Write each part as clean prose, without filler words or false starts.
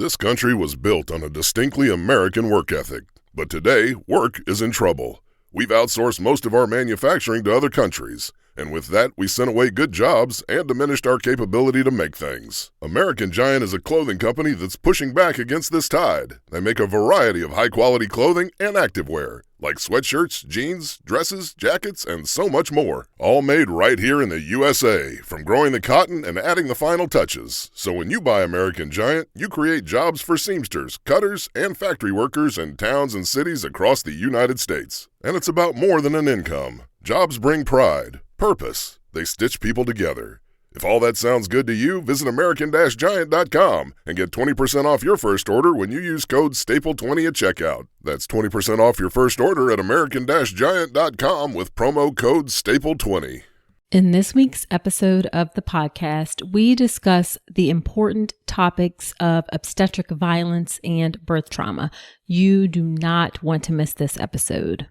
This country was built on a distinctly American work ethic, but today, work is in trouble. We've outsourced most of our manufacturing to other countries, and with that, we sent away good jobs and diminished our capability to make things. American Giant is a clothing company that's pushing back against this tide. They make a variety of high-quality clothing and activewear, like sweatshirts, jeans, dresses, jackets, and so much more. All made right here in the USA, from growing the cotton and adding the final touches. So when you buy American Giant, you create jobs for seamsters, cutters, and factory workers in towns and cities across the United States. And it's about more than an income. Jobs bring pride, purpose. They stitch people together. If all that sounds good to you, visit American-Giant.com and get 20% off your first order when you use code STAPLE20 at checkout. That's 20% off your first order at American-Giant.com with promo code STAPLE20. In this week's episode of the podcast, we discuss the important topics of obstetric violence and birth trauma. You do not want to miss this episode.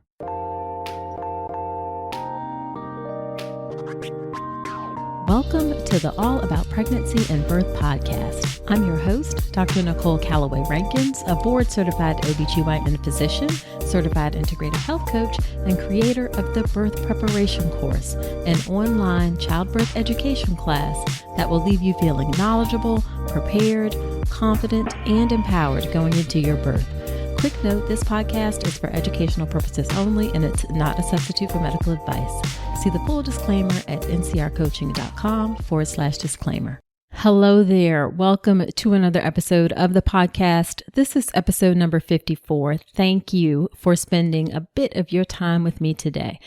Welcome to the All About Pregnancy and Birth podcast. I'm your host, Dr. Nicole Calloway Rankins, a board-certified OBGYN physician, certified integrative health coach, and creator of the Birth Preparation Course, an online childbirth education class that will leave you feeling knowledgeable, prepared, confident, and empowered going into your birth. Quick note, this podcast is for educational purposes only, and it's not a substitute for medical advice. See the full disclaimer at ncrcoaching.com/disclaimer. Hello there. Welcome to another episode of the podcast. This is episode number 54. Thank you for spending a bit of your time with me today.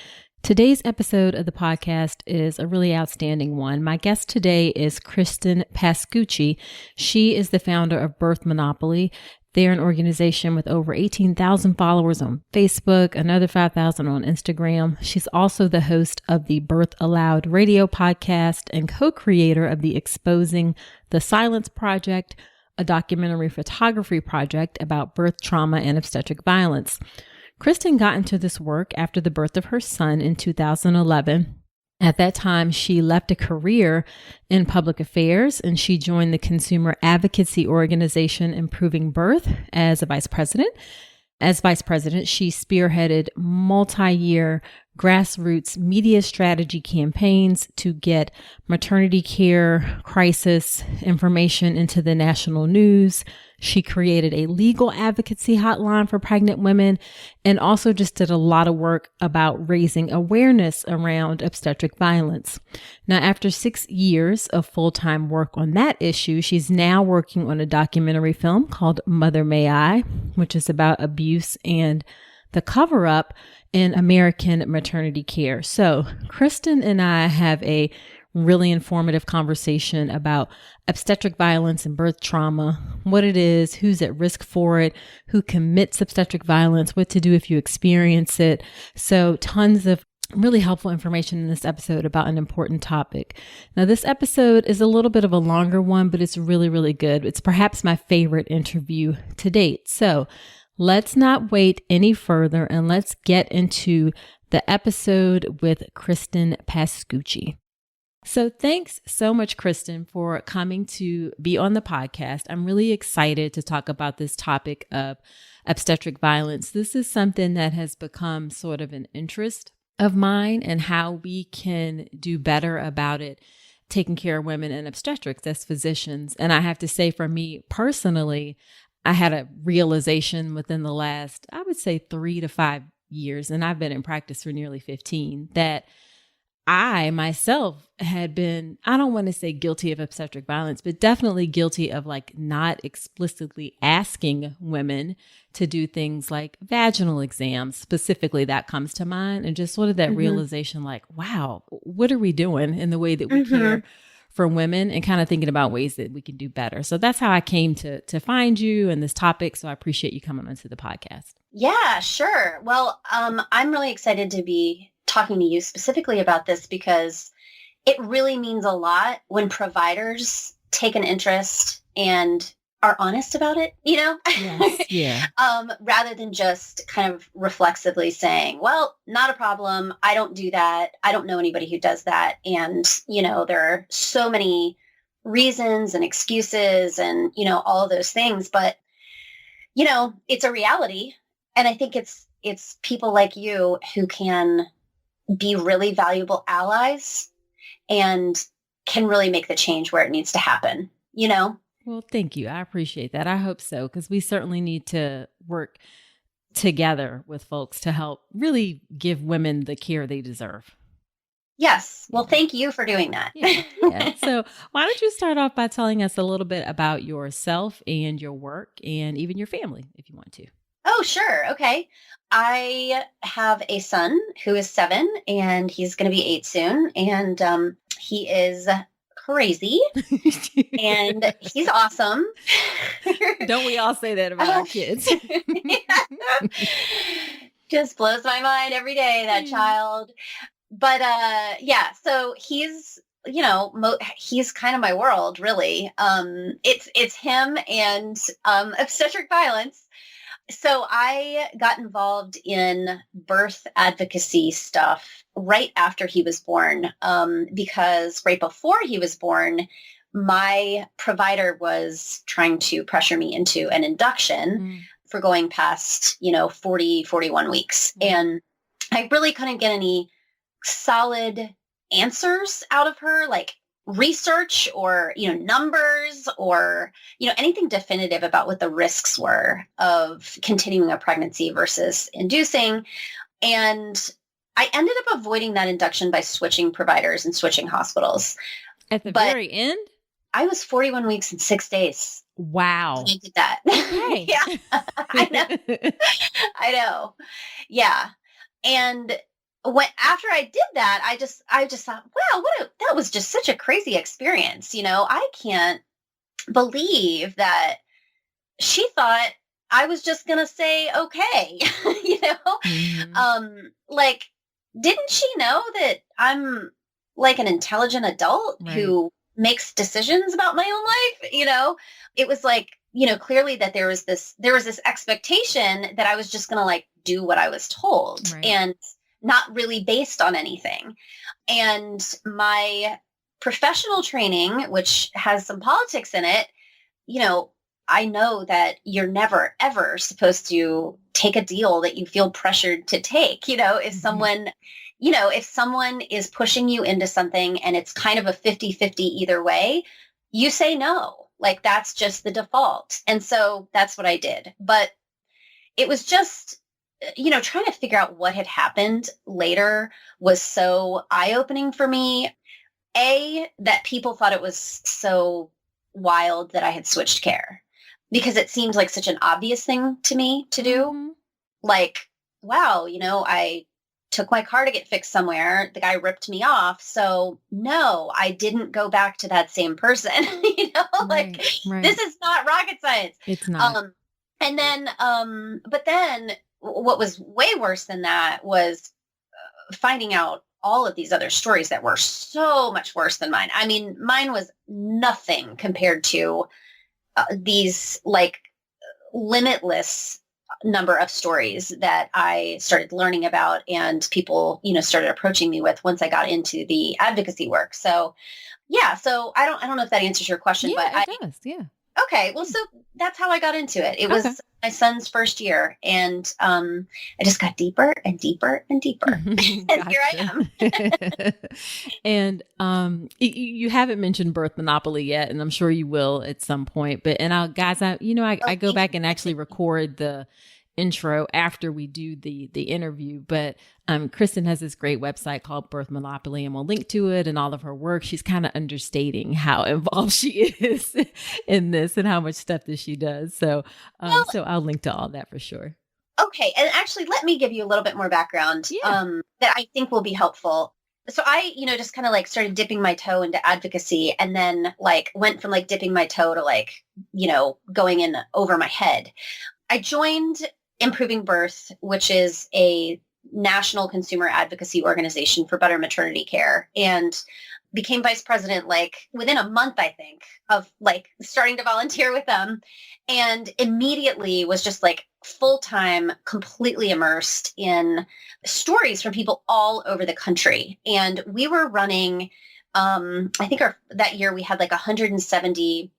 Today's episode of the podcast is a really outstanding one. My guest today is Cristen Pascucci. She is the founder of Birth Monopoly. They're an organization with over 18,000 followers on Facebook, another 5,000 on Instagram. She's also the host of the Birth Aloud radio podcast and co-creator of the Exposing the Silence Project, a documentary photography project about birth trauma and obstetric violence. Cristen got into this work after the birth of her son in 2011. At that time, she left a career in public affairs and she joined the consumer advocacy organization Improving Birth as a vice president. As vice president, she spearheaded multi-year grassroots media strategy campaigns to get maternity care crisis information into the national news. She created a legal advocacy hotline for pregnant women and also just did a lot of work about raising awareness around obstetric violence. Now, after 6 years of full-time work on that issue, she's now working on a documentary film called Mother May I, which is about abuse and the cover-up in American maternity care. So Cristen and I have a really informative conversation about obstetric violence and birth trauma, what it is, who's at risk for it, who commits obstetric violence, what to do if you experience it. So tons of really helpful information in this episode about an important topic. Now, this episode is a little bit of a longer one, but it's really, really good. It's perhaps my favorite interview to date. So let's not wait any further and let's get into the episode with Cristen Pascucci. So thanks so much, Cristen, for coming to be on the podcast. I'm really excited to talk about this topic of obstetric violence. This is something that has become sort of an interest of mine and how we can do better about it, taking care of women in obstetrics as physicians. And I have to say, for me personally, I had a realization within the last, I would say 3 to 5 years, and I've been in practice for nearly 15, that I myself had been, I don't want to say guilty of obstetric violence, but definitely guilty of not explicitly asking women to do things like vaginal exams. Specifically, that comes to mind. And just sort of that realization wow, what are we doing in the way that we care for women, and kind of thinking about ways that we can do better. So that's how I came to find you and this topic. So I appreciate you coming onto the podcast. Yeah, sure. Well, I'm really excited to be talking to you specifically about this because it really means a lot when providers take an interest and are honest about it, Yes, yeah. Rather than just kind of reflexively saying, well, not a problem. I don't do that. I don't know anybody who does that. And, there are so many reasons and excuses and, all of those things. But, it's a reality. And I think it's people like you who can be really valuable allies and can really make the change where it needs to happen, Well, thank you. I appreciate that. I hope so, because we certainly need to work together with folks to help really give women the care they deserve. Yes. Well, thank you for doing that. Yeah. So why don't you start off by telling us a little bit about yourself and your work and even your family, if you want to. Oh, sure. Okay. I have a son who is 7 and he's going to be 8 soon. And he is crazy and he's awesome. Don't we all say that about our kids? Just blows my mind every day, that child. But so he's, he's kind of my world, really. It's him and obstetric violence. So I got involved in birth advocacy stuff right after he was born, because right before he was born, my provider was trying to pressure me into an induction for going past, 40, 41 weeks. And I really couldn't get any solid answers out of her, like research or, numbers or, anything definitive about what the risks were of continuing a pregnancy versus inducing. And I ended up avoiding that induction by switching providers and switching hospitals. At the very end? I was 41 weeks and 6 days. Wow. I did that. Okay. Yeah, I know. I know. Yeah. And after I did that, I just thought, wow, that was just such a crazy experience. I can't believe that she thought I was just going to say, okay, like, didn't she know that I'm like an intelligent adult who makes decisions about my own life? It was like, clearly that there was this expectation that I was just going to like do what I was told and not really based on anything. And my professional training, which has some politics in it, I know that you're never, ever supposed to take a deal that you feel pressured to take. If someone is pushing you into something and it's kind of a 50-50 either way, you say no. Like, that's just the default. And so that's what I did. But it was just, trying to figure out what had happened later was so eye-opening for me. That people thought it was so wild that I had switched care, because it seemed like such an obvious thing to me to do. Mm-hmm. Like, wow, I took my car to get fixed somewhere. The guy ripped me off. So no, I didn't go back to that same person. This is not rocket science. It's not. And then, but then what was way worse than that was finding out all of these other stories that were so much worse than mine. I mean, mine was nothing compared to these like limitless number of stories that I started learning about and people, started approaching me with once I got into the advocacy work. So yeah, so I don't know if that answers your question, but it does. Yeah. Okay. Well, so that's how I got into it. It was my son's first year, and I just got deeper and deeper and deeper. And here I am. And you haven't mentioned Birth Monopoly yet, and I'm sure you will at some point. But I go back and actually record the intro after we do the interview. But Cristen has this great website called Birth Monopoly, and we'll link to it and all of her work. She's kind of understating how involved she is in this and how much stuff that she does. So so I'll link to all that for sure. Okay. And actually, let me give you a little bit more background that I think will be helpful. So I, just kind of like started dipping my toe into advocacy, and then like went from like dipping my toe to like, going in over my head. I joined Improving Birth, which is a national consumer advocacy organization for better maternity care, and became vice president like within a month, I think, of like starting to volunteer with them, and immediately was just like full-time, completely immersed in stories from people all over the country. And we were running I think that year we had like 170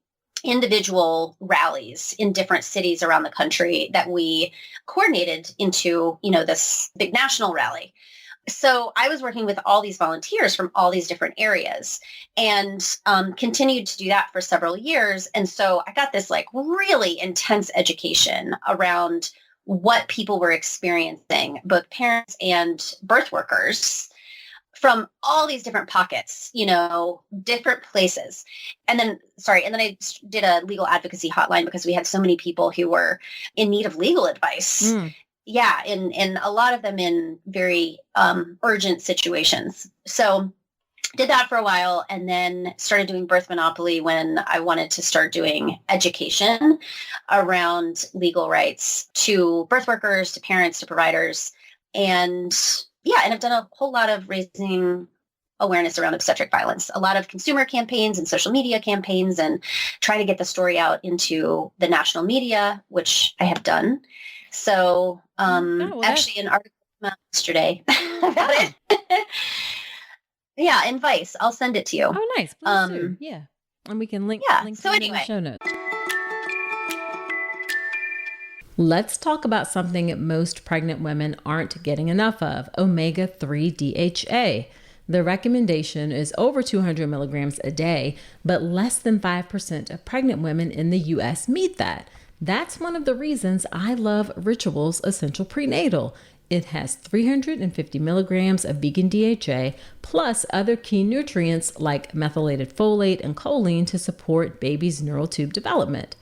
individual rallies in different cities around the country that we coordinated into, this big national rally. So I was working with all these volunteers from all these different areas and continued to do that for several years. And so I got this like really intense education around what people were experiencing, both parents and birth workers, from all these different pockets, different places. And then I did a legal advocacy hotline because we had so many people who were in need of legal advice. Yeah. And a lot of them in very urgent situations. So did that for a while and then started doing Birth Monopoly when I wanted to start doing education around legal rights to birth workers, to parents, to providers. And I've done a whole lot of raising awareness around obstetric violence, a lot of consumer campaigns and social media campaigns, and trying to get the story out into the national media, which I have done. So actually an article came out yesterday about it. Yeah, in Vice. I'll send it to you. Oh, nice. Please do. Yeah. And we can link so in the show notes. Let's talk about something most pregnant women aren't getting enough of, omega-3 DHA. The recommendation is over 200 milligrams a day, but less than 5% of pregnant women in the U.S. meet that. That's one of the reasons I love Ritual's Essential Prenatal. It has 350 milligrams of vegan DHA, plus other key nutrients like methylated folate and choline to support baby's neural tube development.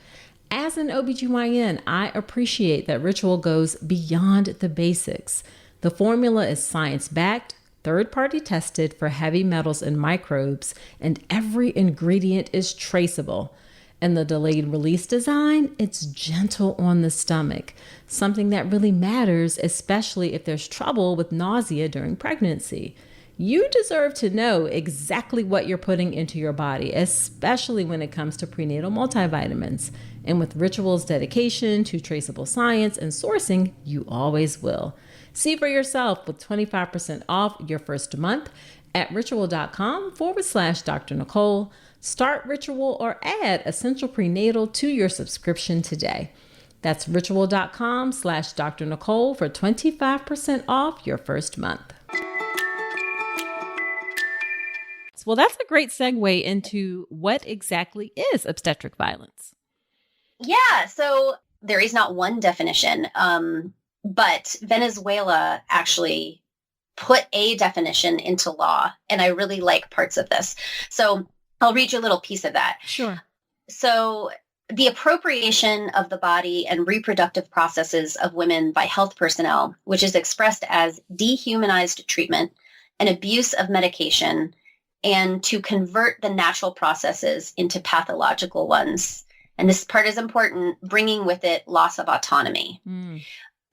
As an OBGYN, I appreciate that Ritual goes beyond the basics. The formula is science-backed, third-party tested for heavy metals and microbes, and every ingredient is traceable. And the delayed release design, it's gentle on the stomach, something that really matters, especially if there's trouble with nausea during pregnancy. You deserve to know exactly what you're putting into your body, especially when it comes to prenatal multivitamins. And with Ritual's dedication to traceable science and sourcing, you always will. See for yourself with 25% off your first month at ritual.com/Dr. Nicole. Start Ritual or add Essential Prenatal to your subscription today. That's ritual.com/Dr. Nicole for 25% off your first month. Well, that's a great segue into what exactly is obstetric violence. Yeah, so there is not one definition, but Venezuela actually put a definition into law, and I really like parts of this. So I'll read you a little piece of that. Sure. So the appropriation of the body and reproductive processes of women by health personnel, which is expressed as dehumanized treatment and abuse of medication, and to convert the natural processes into pathological ones. And this part is important, bringing with it loss of autonomy.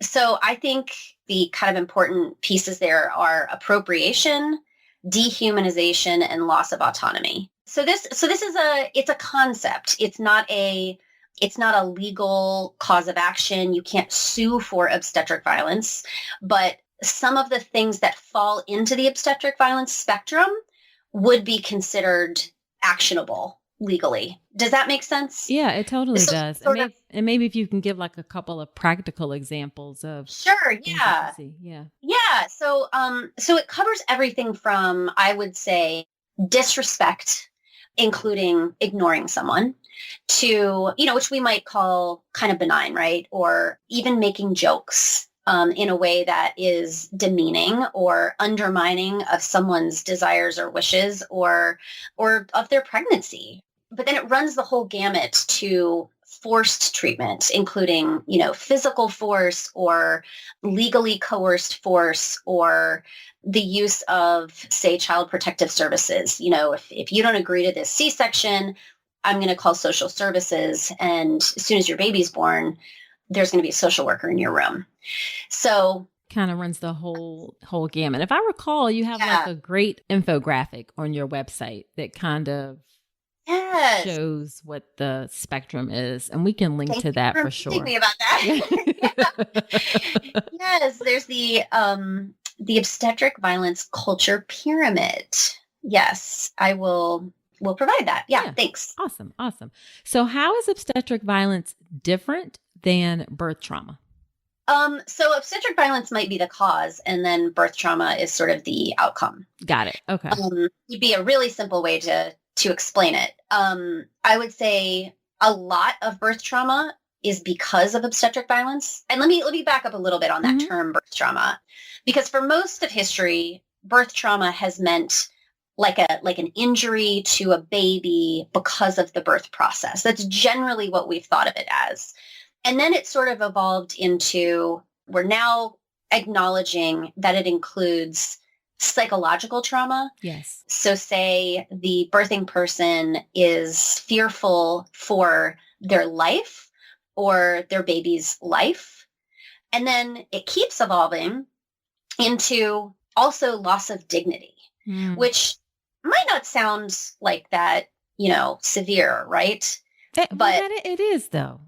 So I think the kind of important pieces there are appropriation, dehumanization, and loss of autonomy. So this is it's a concept. It's not a legal cause of action. You can't sue for obstetric violence, but some of the things that fall into the obstetric violence spectrum would be considered actionable legally. Does that make sense? Yeah, it totally does. And maybe if you can give like a couple of practical examples of. Sure. Yeah. Yeah. So it covers everything from, I would say, disrespect, including ignoring someone, to, which we might call kind of benign, right? Or even making jokes in a way that is demeaning or undermining of someone's desires or wishes or of their pregnancy. But then it runs the whole gamut to forced treatment, including, physical force or legally coerced force or the use of, say, child protective services. If you don't agree to this C-section, I'm going to call social services. And as soon as your baby's born, there's going to be a social worker in your room. So kind of runs the whole gamut. If I recall, you have like a great infographic on your website that kind of shows what the spectrum is, and we can link to that for sure. Thank me about that. Yes, there's the obstetric violence culture pyramid. Yes, I will provide that. Yeah, thanks. Awesome. Awesome. So how is obstetric violence different than birth trauma? So obstetric violence might be the cause, and then birth trauma is sort of the outcome. Got it. Okay. Would be a really simple way to explain it. I would say a lot of birth trauma is because of obstetric violence. And let me back up a little bit on that term birth trauma, because for most of history, birth trauma has meant like an injury to a baby because of the birth process. That's generally what we've thought of it as. And then it sort of evolved into, we're now acknowledging that it includes psychological trauma. Yes. So say the birthing person is fearful for their life or their baby's life. And then it keeps evolving into also loss of dignity, which might not sound like that, severe, right? But it is though.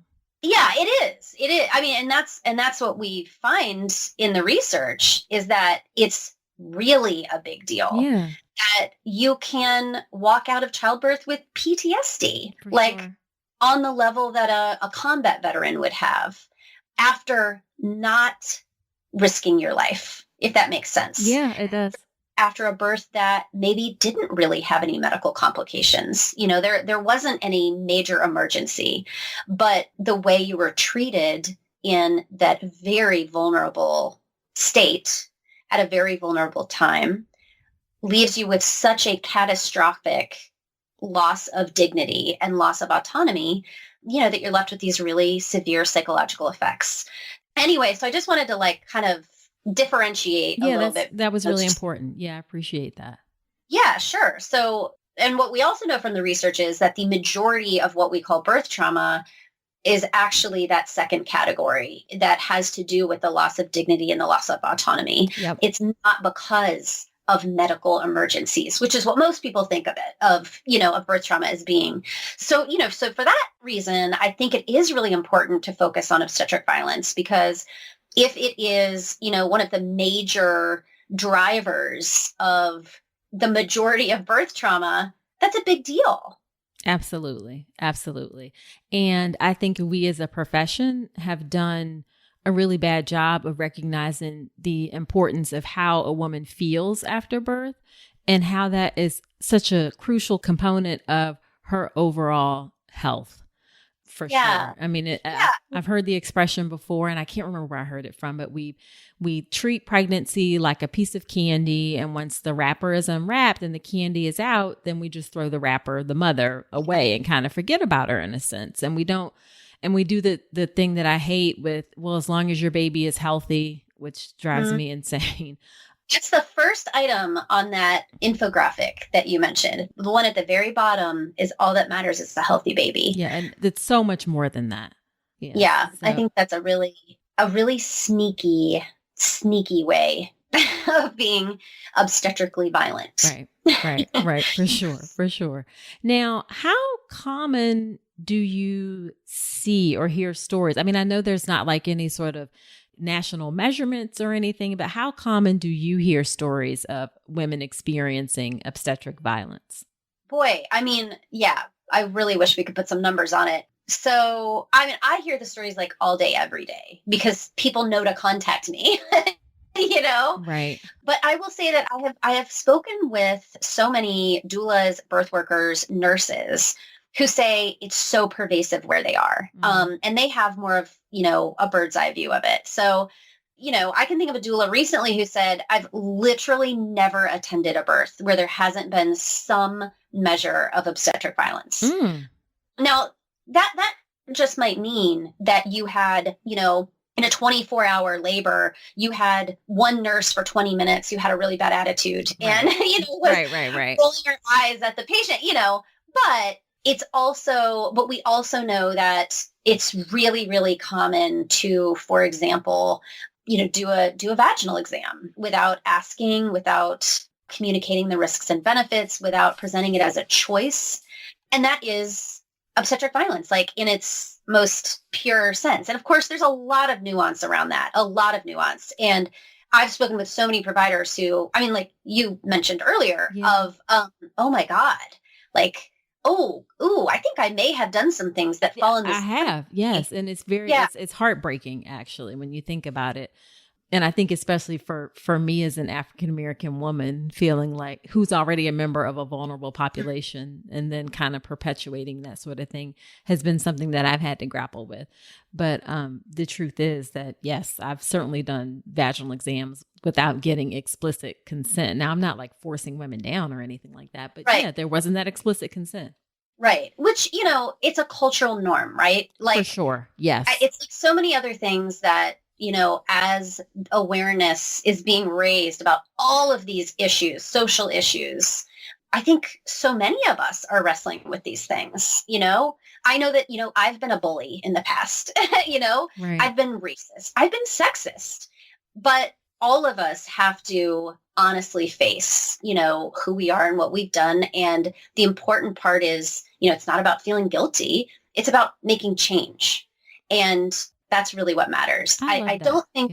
Yeah, it is. It is. I mean, and that's what we find in the research is that it's really a big deal. Yeah. That you can walk out of childbirth with PTSD, on the level that a combat veteran would have after not risking your life, if that makes sense. Yeah, it does. After a birth that maybe didn't really have any medical complications. There wasn't any major emergency, but the way you were treated in that very vulnerable state at a very vulnerable time leaves you with such a catastrophic loss of dignity and loss of autonomy, that you're left with these really severe psychological effects. Anyway, so I just wanted to kind of differentiate a little bit. That was really important. Yeah, I appreciate that. Yeah, sure. So, and what we also know from the research is that the majority of what we call birth trauma is actually that second category that has to do with the loss of dignity and the loss of autonomy. Yep. It's not because of medical emergencies, which is what most people think of it, of birth trauma as being. So, so for that reason, I think it is really important to focus on obstetric violence, because if it is, one of the major drivers of the majority of birth trauma, that's a big deal. Absolutely. Absolutely. And I think we as a profession have done a really bad job of recognizing the importance of how a woman feels after birth and how that is such a crucial component of her overall health. For sure. I mean, I've heard the expression before, and I can't remember where I heard it from, but we treat pregnancy like a piece of candy. And once the wrapper is unwrapped and the candy is out, then we just throw the mother away and kind of forget about her in a sense. And we do the thing that I hate with, well, as long as your baby is healthy, which drives me insane. It's the first item on that infographic that you mentioned. The one at the very bottom is all that matters is a healthy baby. Yeah, and it's so much more than that. Yeah, so. I think that's a really sneaky way of being obstetrically violent. Right. For sure. Now, how common do you see or hear stories? I mean, I know there's not any sort of national measurements or anything, but how common do you hear stories of women experiencing obstetric violence? Boy, I mean, yeah, I really wish we could put some numbers on it. So, I mean, I hear the stories all day, every day, because people know to contact me, Right. But I will say that I have spoken with so many doulas, birth workers, nurses who say it's so pervasive where they are. And they have more of, a bird's eye view of it. So, I can think of a doula recently who said, I've literally never attended a birth where there hasn't been some measure of obstetric violence. Now, that just might mean that you had, in a 24-hour labor, you had one nurse for 20 minutes who had a really bad attitude and, was rolling her eyes at the patient, but we also know that it's really, really common to, for example, do a vaginal exam without asking, without communicating the risks and benefits, without presenting it as a choice. And that is obstetric violence, in its most pure sense. And of course, there's a lot of nuance around that, a lot of nuance. And I've spoken with so many providers who, I mean, like you mentioned earlier Yeah. of, oh my God, like, I think I may have done some things that Yeah, fall in I this have. category. Yes. And it's very, Yeah. it's heartbreaking actually, when you think about it. And I think especially for me as an African American woman, feeling like who's already a member of a vulnerable population and then kind of perpetuating that sort of thing has been something that I've had to grapple with. But the truth is that, yes, I've certainly done vaginal exams without getting explicit consent. Now, I'm not like forcing women down or anything like that, but Right. yeah, there wasn't that explicit consent. Right. Which, it's a cultural norm, right? For Like, sure. Yes. it's like so many other things that, as awareness is being raised about all of these issues, social issues, I think so many of us are wrestling with these things. I know that, I've been a bully in the past, Right. I've been racist, I've been sexist, but all of us have to honestly face, who we are and what we've done. And the important part is, it's not about feeling guilty. It's about making change. And that's really what matters. I love I that. don't think,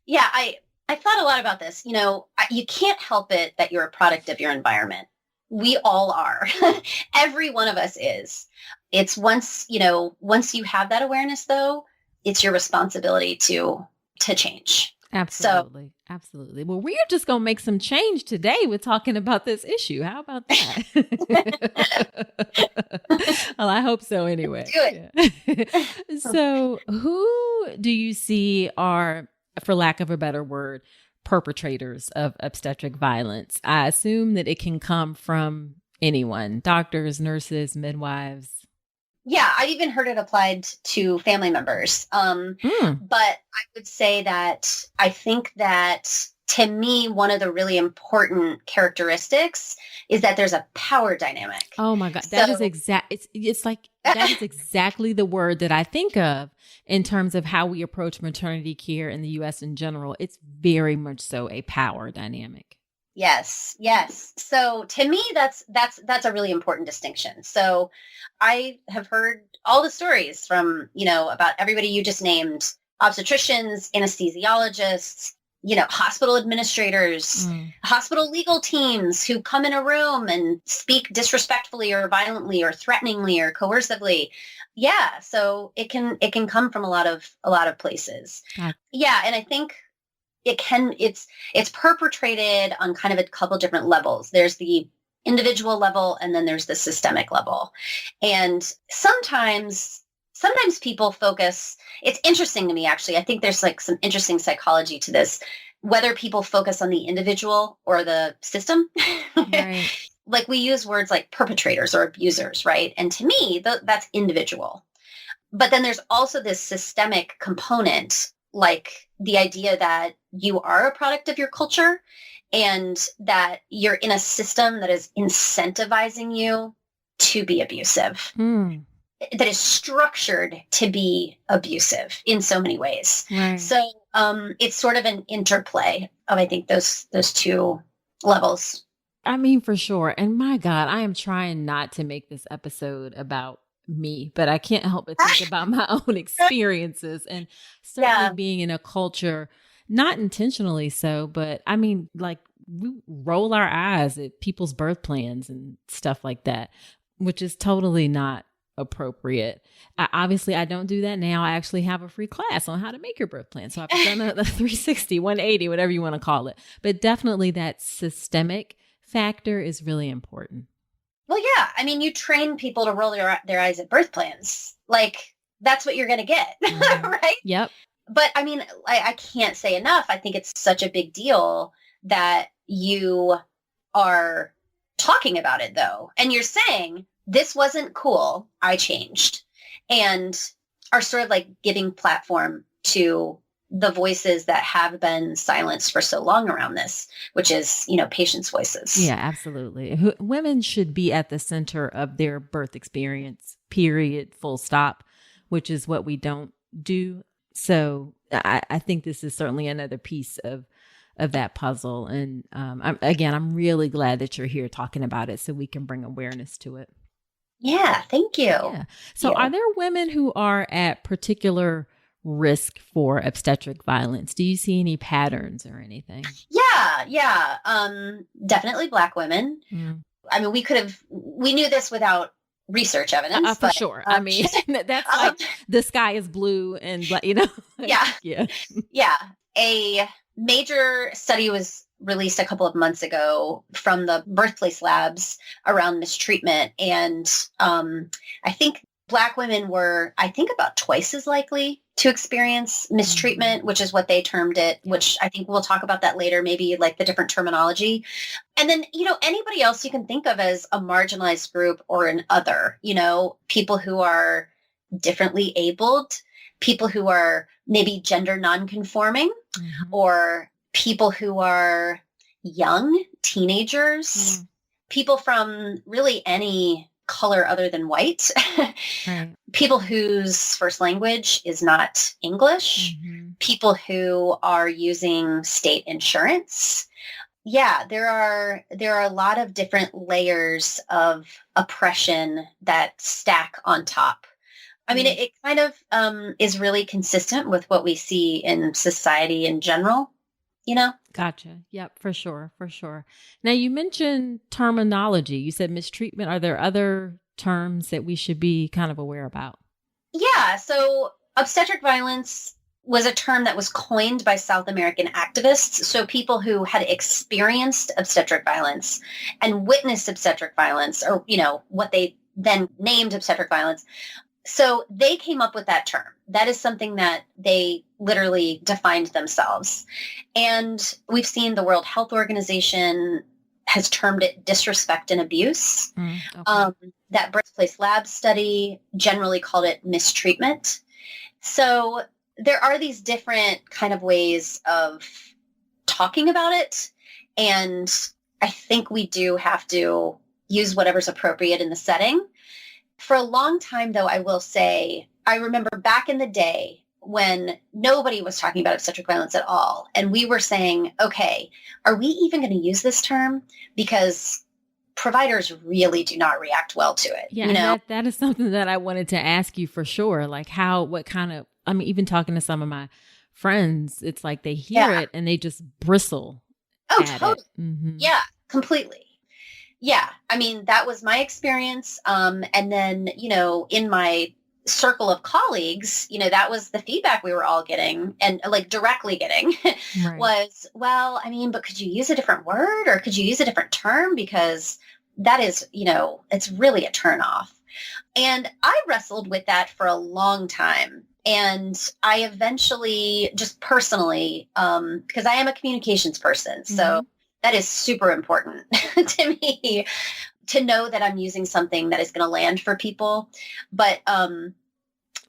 Yeah. I thought a lot about this. You can't help it that you're a product of your environment. We all are. Every one of us is. It's once you have that awareness, though, it's your responsibility to change. Absolutely. Absolutely. Well, we are just going to make some change today with talking about this issue. How about that? Well, I hope so anyway. Good. Yeah. So, who do you see are, for lack of a better word, perpetrators of obstetric violence? I assume that it can come from anyone, doctors, nurses, midwives. Yeah, I've even heard it applied to family members. But I would say that I think that, to me, one of the really important characteristics is that there's a power dynamic. Oh my God. That is it's like, that is exactly the word that I think of in terms of how we approach maternity care in the US in general. It's very much so a power dynamic. Yes. So to me, that's a really important distinction. So I have heard all the stories from, about everybody you just named: obstetricians, anesthesiologists, hospital administrators, hospital legal teams who come in a room and speak disrespectfully or violently or threateningly or coercively. Yeah. So it can come from a lot of places. Yeah. And I think it's perpetrated on kind of a couple different levels. There's the individual level, and then there's the systemic level. And sometimes people focus, it's interesting to me, actually. I think there's like some interesting psychology to this, whether people focus on the individual or the system. Right. Like, we use words like perpetrators or abusers, right? And to me, that's individual. But then there's also this systemic component, like the idea that you are a product of your culture and that you're in a system that is incentivizing you to be abusive, that is structured to be abusive in so many ways. Right. So it's sort of an interplay of, I think, those two levels. I mean, for sure. And my God, I am trying not to make this episode about me, but I can't help but think about my own experiences, and certainly being in a culture, not intentionally so, but I mean, like, we roll our eyes at people's birth plans and stuff like that, which is totally not appropriate. Obviously, I don't do that now. I actually have a free class on how to make your birth plan. So I've done a 360, 180, whatever you want to call it. But definitely that systemic factor is really important. Well, yeah. I mean, you train people to roll their eyes at birth plans. Like, that's what you're going to get, right? Yep. But I mean, I can't say enough. I think it's such a big deal that you are talking about it, though. And you're saying, this wasn't cool, I changed. And are sort of like giving platform to the voices that have been silenced for so long around this, which is, patients' voices. Yeah, absolutely. Women should be at the center of their birth experience, period, full stop, which is what we don't do. So I think this is certainly another piece of that puzzle. And I'm really glad that you're here talking about it so we can bring awareness to it. Yeah, thank you. Yeah. So are there women who are at particular risk for obstetric violence? Do you see any patterns or anything? Yeah. Definitely Black women. Mm. I mean, we knew this without research evidence. For sure. I mean, that's like the sky is blue and, Yeah. Yeah. Yeah. A major study was released a couple of months ago from the birthplace labs around mistreatment. And I think Black women were, about twice as likely to experience mistreatment, which is what they termed it, which I think we'll talk about that later, maybe like the different terminology. And then, anybody else you can think of as a marginalized group or an other, people who are differently abled, people who are maybe gender nonconforming, or people who are young, teenagers, people from really any color other than white, Right. People whose first language is not English, people who are using state insurance. Yeah, there are a lot of different layers of oppression that stack on top. I mean, it kind of is really consistent with what we see in society in general, Gotcha. Yep, for sure. For sure. Now, you mentioned terminology. You said mistreatment. Are there other terms that we should be kind of aware about? Yeah. So obstetric violence was a term that was coined by South American activists. So people who had experienced obstetric violence and witnessed obstetric violence, or, what they then named obstetric violence. So they came up with that term. That is something that they literally defined themselves. And we've seen the World Health Organization has termed it disrespect and abuse. Okay. That birthplace lab study generally called it mistreatment. So there are these different kind of ways of talking about it. And I think we do have to use whatever's appropriate in the setting. For a long time, though, I will say, I remember back in the day when nobody was talking about obstetric violence at all. And we were saying, okay, are we even going to use this term? Because providers really do not react well to it. Yeah, that is something that I wanted to ask you for sure. Like even talking to some of my friends, it's like they hear it and they just bristle. Oh, totally. Yeah, completely. Yeah. I mean, that was my experience. And then, in my circle of colleagues, that was the feedback we were all getting and like directly getting was, well, I mean, but could you use a different word or could you use a different term? Because that is, it's really a turnoff. And I wrestled with that for a long time. And I eventually just personally, because I am a communications person, so that is super important to me to know that I'm using something that is going to land for people. But I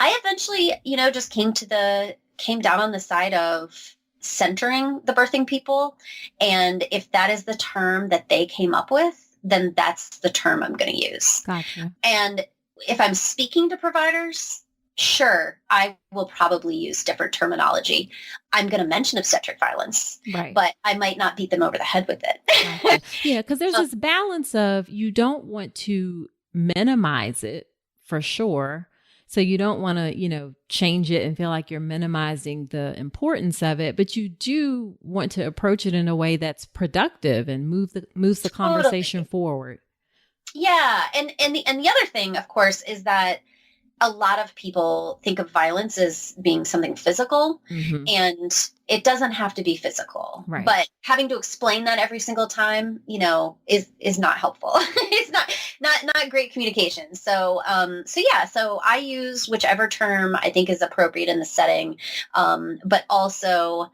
eventually, just came down on the side of centering the birthing people. And if that is the term that they came up with, then that's the term I'm going to use. Gotcha. And if I'm speaking to providers, sure, I will probably use different terminology. I'm going to mention obstetric violence, but I might not beat them over the head with it. Gotcha. Yeah, because there's this balance of you don't want to minimize it for sure. So you don't want to, change it and feel like you're minimizing the importance of it, but you do want to approach it in a way that's productive and moves the conversation forward. Yeah. And the other thing, of course, is that a lot of people think of violence as being something physical, and it doesn't have to be physical. Right. But having to explain that every single time, is not helpful. It's not great communication. So so I use whichever term I think is appropriate in the setting, but also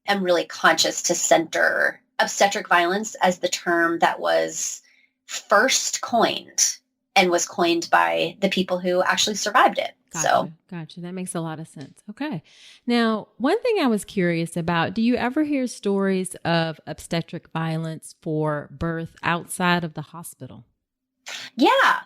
am really conscious to center obstetric violence as the term that was first coined. And was coined by the people who actually survived it. Gotcha. That makes a lot of sense. Okay. Now, one thing I was curious about, do you ever hear stories of obstetric violence for birth outside of the hospital? Yeah,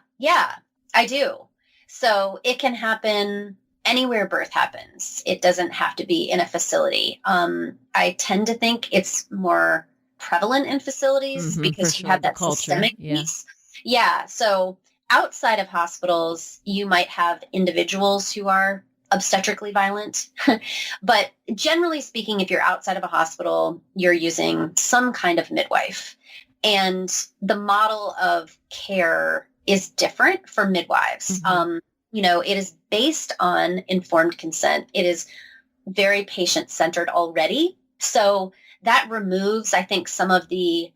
I do. So it can happen anywhere birth happens. It doesn't have to be in a facility. I tend to think it's more prevalent in facilities because you have that systemic piece. Yeah. So outside of hospitals, you might have individuals who are obstetrically violent. But generally speaking, if you're outside of a hospital, you're using some kind of midwife. And the model of care is different for midwives. Mm-hmm. It is based on informed consent. It is very patient-centered already. So that removes, I think, some of the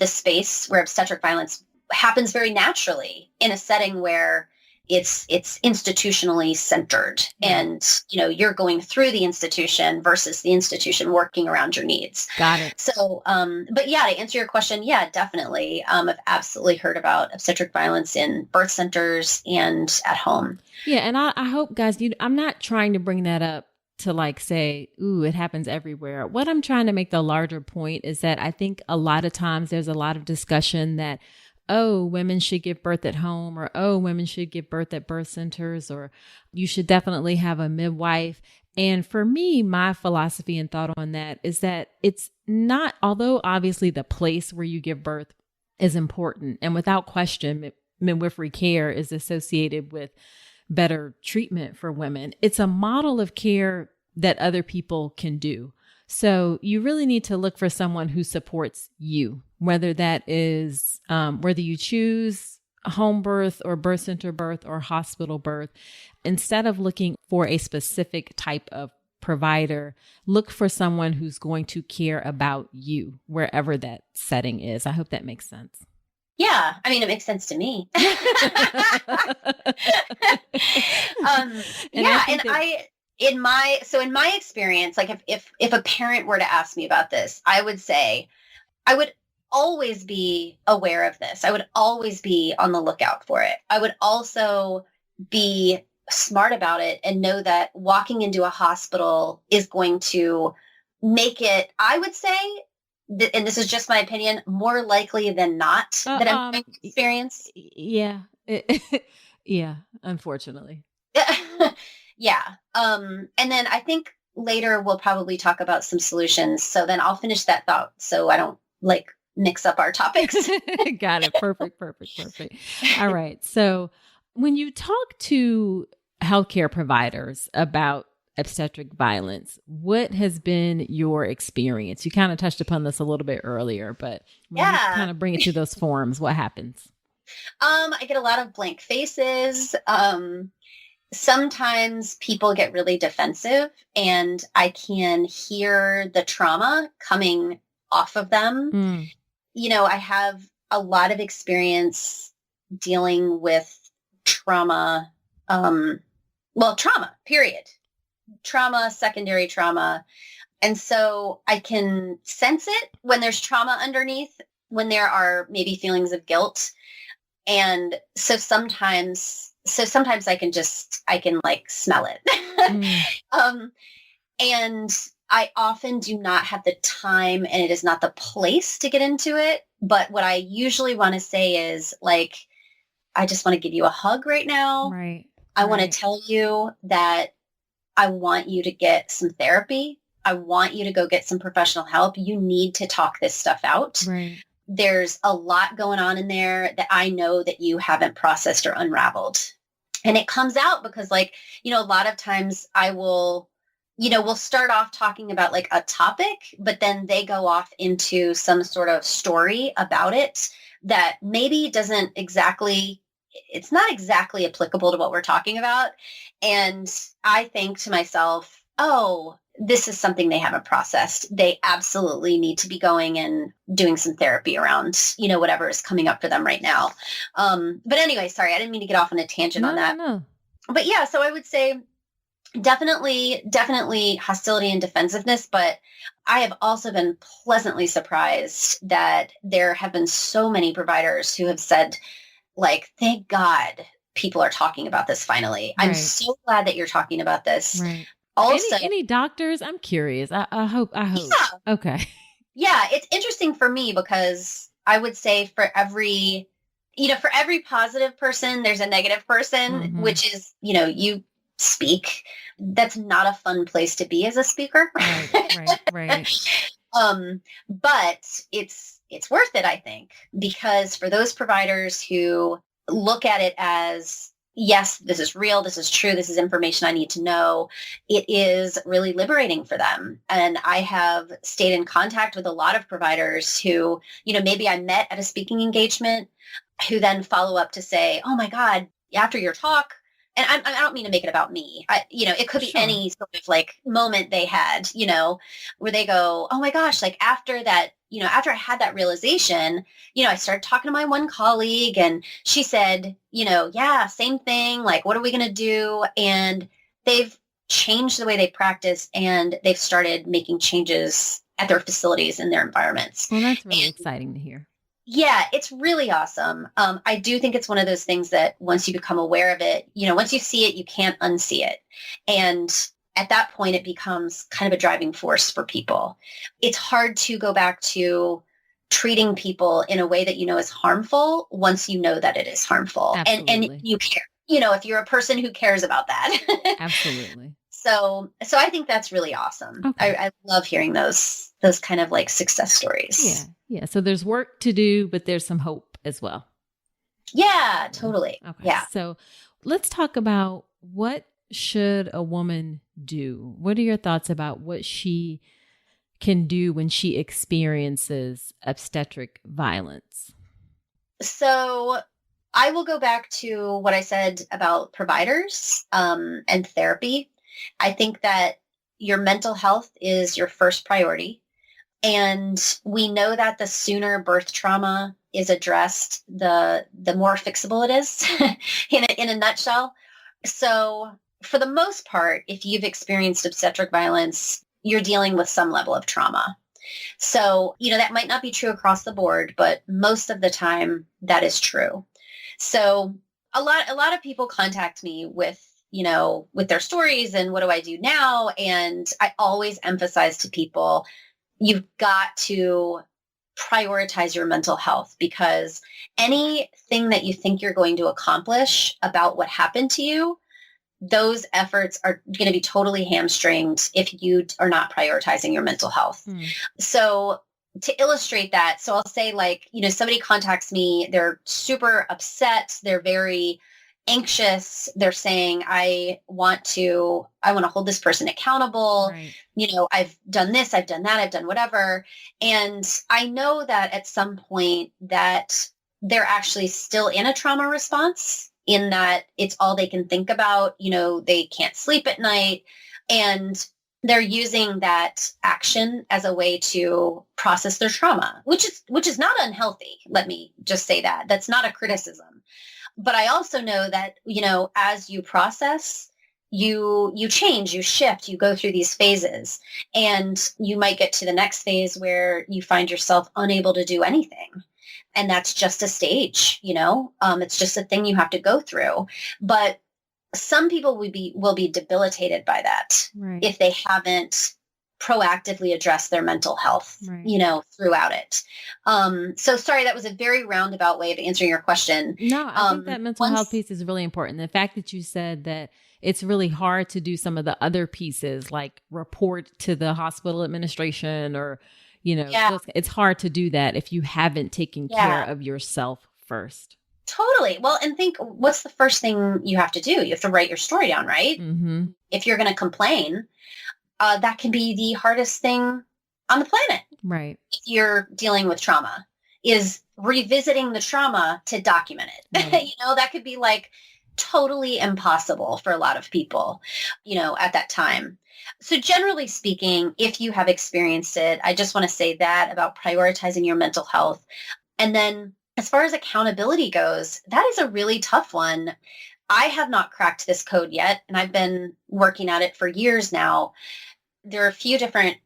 space where obstetric violence happens very naturally in a setting where it's institutionally centered, and you're going through the institution versus the institution working around your needs. Got it. So, but yeah, to answer your question, yeah, definitely. I've absolutely heard about obstetric violence in birth centers and at home. Yeah, and I hope, guys, I'm not trying to bring that up to like say, ooh, it happens everywhere. What I'm trying to make the larger point is that I think a lot of times there's a lot of discussion that, oh, women should give birth at home, or, oh, women should give birth at birth centers, or you should definitely have a midwife. And for me, my philosophy and thought on that is that it's not, although obviously the place where you give birth is important, and without question, midwifery care is associated with better treatment for women. It's a model of care that other people can do. So you really need to look for someone who supports you, whether that is whether you choose home birth or birth center birth or hospital birth. Instead of looking for a specific type of provider, look for someone who's going to care about you, wherever that setting is. I hope that makes sense. Yeah, I mean, it makes sense to me. In my experience, like if a parent were to ask me about this, I would say I would always be aware of this. I would always be on the lookout for it. I would also be smart about it and know that walking into a hospital is going to make it, I would say, and this is just my opinion, more likely than not that I'm going to experience. Yeah. Yeah, unfortunately. Yeah. And then I think later we'll probably talk about some solutions. So then I'll finish that thought so I don't mix up our topics. Got it. Perfect. All right. So when you talk to healthcare providers about obstetric violence, what has been your experience? You kind of touched upon this a little bit earlier, but when you kind of bring it to those forums, what happens? I get a lot of blank faces. Sometimes people get really defensive, and I can hear the trauma coming off of them. I have a lot of experience dealing with trauma, trauma, period. Trauma, secondary trauma. And so I can sense it when there's trauma underneath, when there are maybe feelings of guilt. And so sometimes I can smell it. And I often do not have the time, and it is not the place to get into it. But what I usually want to say is I just want to give you a hug right now. Right. I want to tell you that I want you to get some therapy. I want you to go get some professional help. You need to talk this stuff out. Right. There's a lot going on in there that I know that you haven't processed or unraveled. And it comes out because a lot of times I will, we'll start off talking about a topic, but then they go off into some sort of story about it that maybe it's not exactly applicable to what we're talking about. And I think to myself, oh, this is something they haven't processed. They absolutely need to be going and doing some therapy around, whatever is coming up for them right now. But anyway, sorry, I didn't mean to get off on a tangent on that. No. But yeah, so I would say definitely hostility and defensiveness. But I have also been pleasantly surprised that there have been so many providers who have said, thank God people are talking about this finally. Right. I'm so glad that you're talking about this. Right. Also, any doctors? I'm curious. I hope. Yeah. Okay. Yeah, it's interesting for me because I would say for every positive person, there's a negative person, which is, you speak. That's not a fun place to be as a speaker. Right. But it's worth it, I think, because for those providers who look at it as, yes, this is real. This is true. This is information I need to know. It is really liberating for them. And I have stayed in contact with a lot of providers who, maybe I met at a speaking engagement, who then follow up to say, oh my God, after your talk, and I don't mean to make it about me. It could be Sure. any sort of like moment they had, where they go, oh my gosh, like after that, after I had that realization, I started talking to my one colleague and she said, yeah, same thing. Like, what are we going to do? And they've changed the way they practice and they've started making changes at their facilities and their environments. Well, that's really exciting to hear. Yeah, it's really awesome. I do think it's one of those things that once you become aware of it, once you see it, you can't unsee it. And at that point, it becomes kind of a driving force for people. It's hard to go back to treating people in a way that is harmful once you know that it is harmful. Absolutely. And you care, if you're a person who cares about that. Absolutely. So I think that's really awesome. Okay. I love hearing those kind of like success stories. Yeah. So there's work to do, but there's some hope as well. Yeah, totally. Okay. Yeah. So let's talk about what should a woman do? What are your thoughts about what she can do when she experiences obstetric violence? So I will go back to what I said about providers and therapy. I think that your mental health is your first priority. And we know that the sooner birth trauma is addressed, the more fixable it is in a nutshell. So for the most part, if you've experienced obstetric violence, you're dealing with some level of trauma. So, that might not be true across the board, but most of the time that is true. So a lot of people contact me with their stories and what do I do now? And I always emphasize to people, you've got to prioritize your mental health, because anything that you think you're going to accomplish about what happened to you, those efforts are going to be totally hamstringed if you are not prioritizing your mental health. So to illustrate that, so I'll say somebody contacts me, they're super upset, they're very anxious, they're saying, I want to hold this person accountable. Right. I've done this, I've done that, I've done whatever. And I know that at some point that they're actually still in a trauma response, in that it's all they can think about. They can't sleep at night, and they're using that action as a way to process their trauma, which is not unhealthy. Let me just say that. That's not a criticism. But I also know that, as you process, you change, you shift, you go through these phases, and you might get to the next phase where you find yourself unable to do anything. And that's just a stage, it's just a thing you have to go through. But some people will be debilitated by that, right, if they haven't proactively addressed their mental health, right, throughout it. So sorry, that was a very roundabout way of answering your question. No, I think that mental health piece is really important. The fact that you said that it's really hard to do some of the other pieces, like report to the hospital administration or, it's hard to do that if you haven't taken care of yourself first. Totally. Well, and think, what's the first thing you have to do? You have to write your story down, right? Mm-hmm. If you're going to complain, that can be the hardest thing on the planet. Right. If you're dealing with trauma, is revisiting the trauma to document it. Right. That could be like totally impossible for a lot of people, at that time. So generally speaking, if you have experienced it, I just want to say that about prioritizing your mental health. And then as far as accountability goes, that is a really tough one. I have not cracked this code yet, and I've been working at it for years now. There are a few different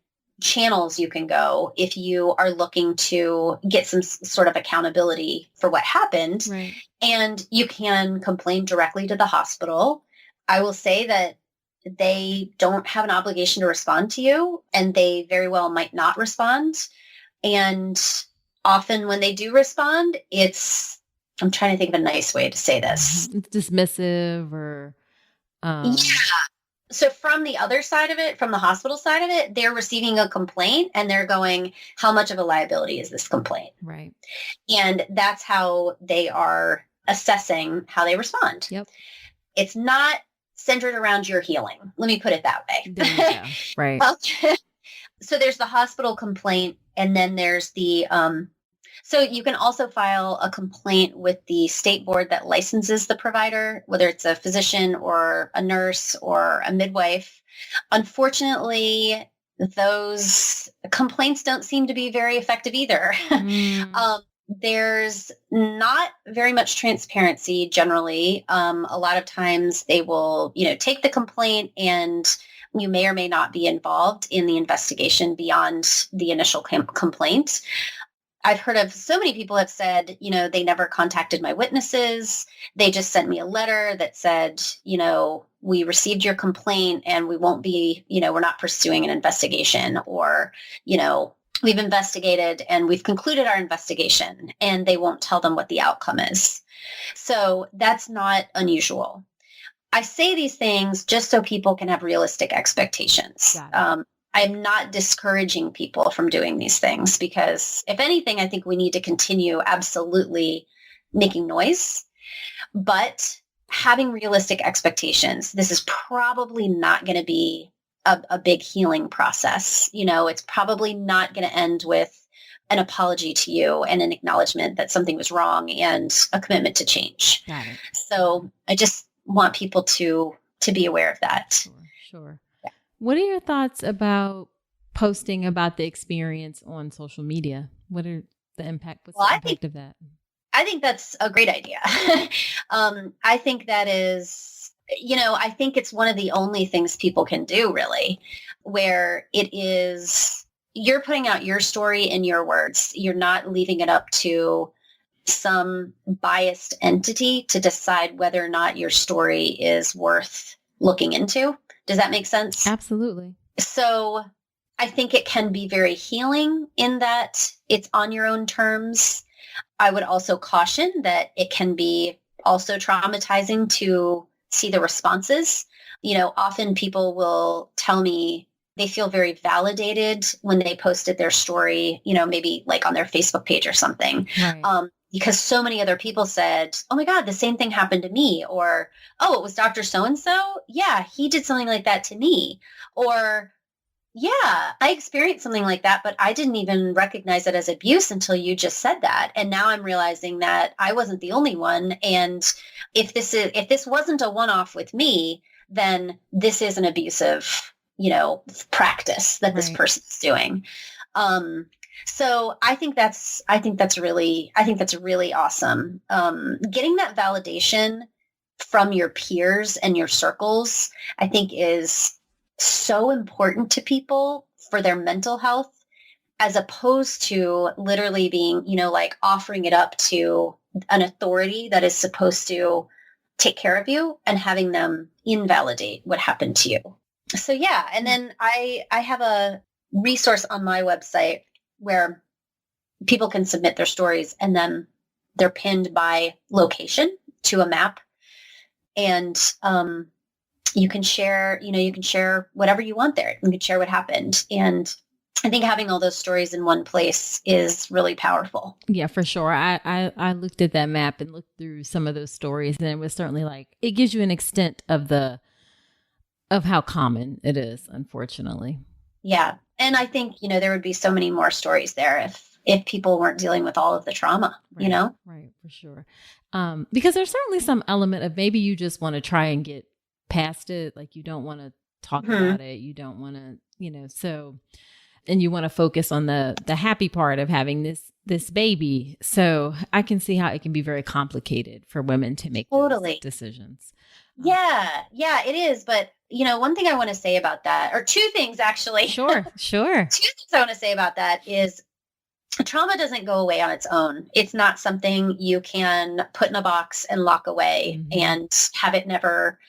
channels you can go if you are looking to get some sort of accountability for what happened. Right. And you can complain directly to the hospital. I will say that they don't have an obligation to respond to you, and they very well might not respond. And often when they do respond, I'm trying to think of a nice way to say this. It's dismissive or... Yeah. So from the other side of it, from the hospital side of it, they're receiving a complaint and they're going, how much of a liability is this complaint? Right. And that's how they are assessing how they respond. Yep. It's not centered around your healing. Let me put it that way. There you go. Right. So there's the hospital complaint, and then there's the so you can also file a complaint with the state board that licenses the provider, whether it's a physician or a nurse or a midwife. Unfortunately, those complaints don't seem to be very effective either. There's not very much transparency generally. A lot of times they will, take the complaint, and you may or may not be involved in the investigation beyond the initial complaint. I've heard of so many people have said, they never contacted my witnesses. They just sent me a letter that said, we received your complaint and we won't be, we're not pursuing an investigation, or, we've investigated and we've concluded our investigation, and they won't tell them what the outcome is. So that's not unusual. I say these things just so people can have realistic expectations. I'm not discouraging people from doing these things, because if anything, I think we need to continue absolutely making noise, but having realistic expectations. This is probably not going to be a big healing process. It's probably not going to end with an apology to you and an acknowledgement that something was wrong and a commitment to change. Got it. So I just want people to be aware of that. Sure. Yeah. What are your thoughts about posting about the experience on social media? What are the impact? What's the impact of that? I think that's a great idea. I think that is, I think it's one of the only things people can do, really, where it is, you're putting out your story in your words. You're not leaving it up to some biased entity to decide whether or not your story is worth looking into. Does that make sense? Absolutely. So I think it can be very healing in that it's on your own terms. I would also caution that it can be also traumatizing to see the responses. Often people will tell me they feel very validated when they posted their story, maybe like on their Facebook page or something. Right. Because so many other people said, oh my God, the same thing happened to me. Or, oh, it was Dr. So-and-so. Yeah, he did something like that to me. Or, yeah, I experienced something like that, but I didn't even recognize it as abuse until you just said that. And now I'm realizing that I wasn't the only one. And if this wasn't a one-off with me, then this is an abusive, practice that this person's doing. So I think that's really awesome. Getting that validation from your peers and your circles, I think, is so important to people for their mental health, as opposed to literally being, like offering it up to an authority that is supposed to take care of you and having them invalidate what happened to you. So yeah. And then I have a resource on my website where people can submit their stories, and then they're pinned by location to a map. And, you can share whatever you want there. You can share what happened. And I think having all those stories in one place is really powerful. Yeah, for sure. I looked at that map and looked through some of those stories, and it was certainly it gives you an extent of how common it is, unfortunately. Yeah. And I think, there would be so many more stories there if people weren't dealing with all of the trauma, Right, for sure. Because there's certainly some element of maybe you just want to try and get past it. Like, you don't want to talk about it. You don't want to, so, and you want to focus on the happy part of having this baby. So I can see how it can be very complicated for women to make those decisions. Yeah, it is. But, one thing I want to say about that, or two things actually. Sure. Two things I want to say about that is trauma doesn't go away on its own. It's not something you can put in a box and lock away and have it never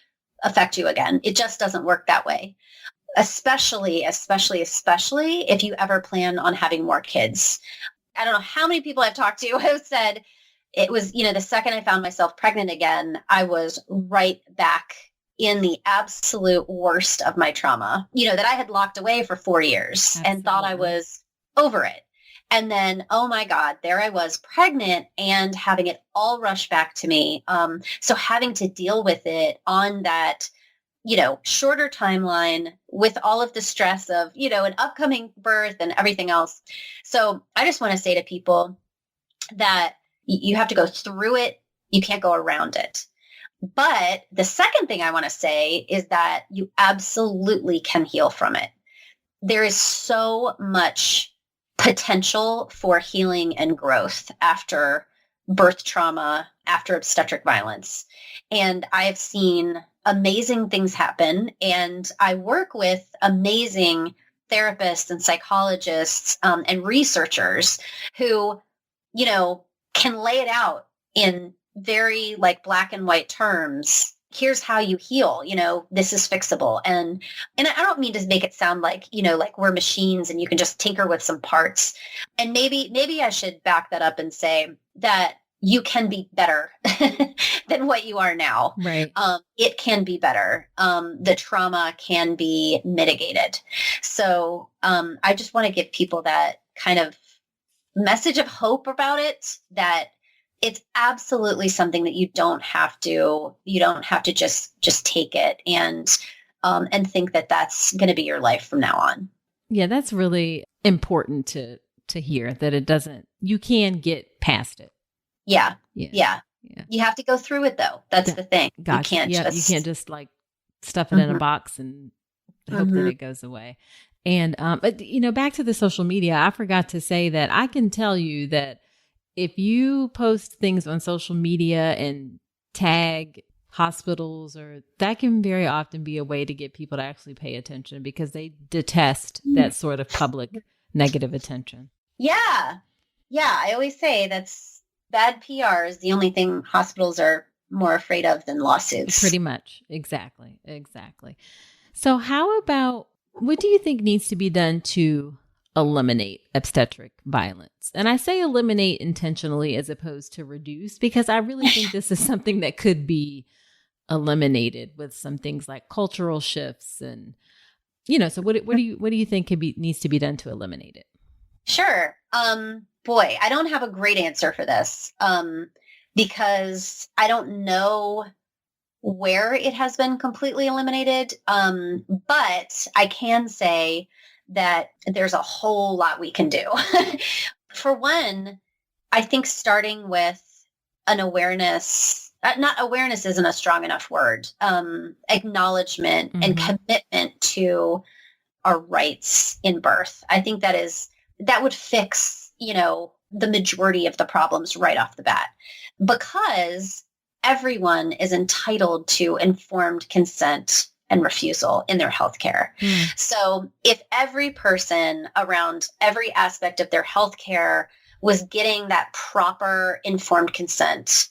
affect you again. It just doesn't work that way. Especially if you ever plan on having more kids. I don't know how many people I've talked to have said it was, the second I found myself pregnant again, I was right back in the absolute worst of my trauma, that I had locked away for 4 years. Absolutely. And thought I was over it. And then, oh my God, there I was pregnant and having it all rush back to me. So having to deal with it on that, shorter timeline with all of the stress of, an upcoming birth and everything else. So I just want to say to people that you have to go through it. You can't go around it. But the second thing I want to say is that you absolutely can heal from it. There is so much potential for healing and growth after birth trauma, after obstetric violence. And I have seen amazing things happen. And I work with amazing therapists and psychologists and researchers who, can lay it out in very black and white terms. Here's how you heal, this is fixable. And I don't mean to make it sound like we're machines and you can just tinker with some parts. And maybe I should back that up and say that you can be better than what you are now. Right. It can be better. The trauma can be mitigated. So I just want to give people that kind of message of hope about it, that it's absolutely something that you don't have to just take it and think that that's going to be your life from now on. Yeah, that's really important to hear, that you can get past it. Yeah. You have to go through it though. That's the thing. Gotcha. You can't just stuff it in a box and hope that it goes away. And, but back to the social media, I forgot to say that I can tell you that if you post things on social media and tag hospitals, that can very often be a way to get people to actually pay attention, because they detest that sort of public negative attention. Yeah. I always say that's bad PR is the only thing hospitals are more afraid of than lawsuits. Pretty much. Exactly. So what do you think needs to be done to eliminate obstetric violence? And I say eliminate intentionally as opposed to reduce, because I really think this is something that could be eliminated with some things like cultural shifts and, so what do you think needs to be done to eliminate it? Sure. Boy, I don't have a great answer for this, because I don't know where it has been completely eliminated. But I can say that there's a whole lot we can do. For one, I think starting with an awareness, not awareness isn't a strong enough word, acknowledgement and commitment to our rights in birth. I think that would fix, the majority of the problems right off the bat, because everyone is entitled to informed consent and refusal in their healthcare. So if every person around every aspect of their healthcare was getting that proper informed consent,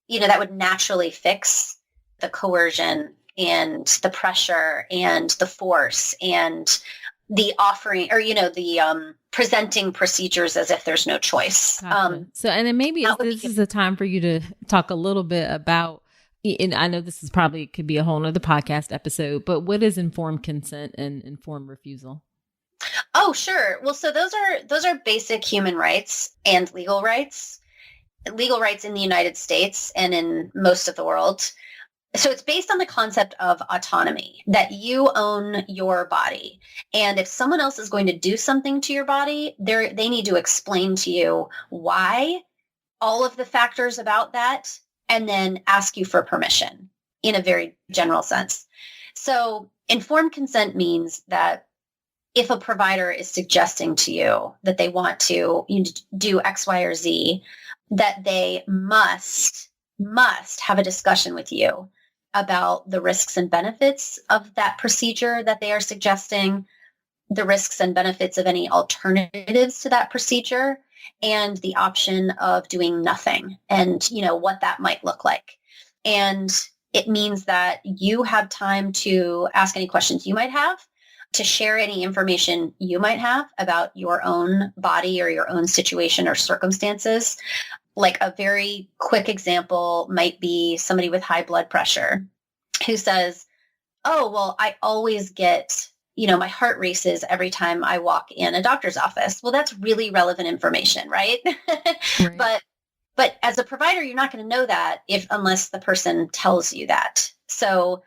that would naturally fix the coercion and the pressure and the force and the offering, or, the presenting procedures as if there's no choice. Gotcha. So, and then maybe this is a time for you to talk a little bit about, and I know this could be a whole nother podcast episode, but what is informed consent and informed refusal? Oh, sure. Well, so those are basic human rights and legal rights in the United States and in most of the world. So it's based on the concept of autonomy, that you own your body. And if someone else is going to do something to your body, they need to explain to you why, all of the factors about that, and then ask you for permission in a very general sense. So informed consent means that if a provider is suggesting to you that they want to do X, Y, or Z, that they must have a discussion with you about the risks and benefits of that procedure that they are suggesting, the risks and benefits of any alternatives to that procedure, and the option of doing nothing and, what that might look like. And it means that you have time to ask any questions you might have, to share any information you might have about your own body or your own situation or circumstances. Like a very quick example might be somebody with high blood pressure who says, oh, well, I always get, my heart races every time I walk in a doctor's office. Well, that's really relevant information, right? Right. But as a provider, you're not going to know that unless the person tells you that. So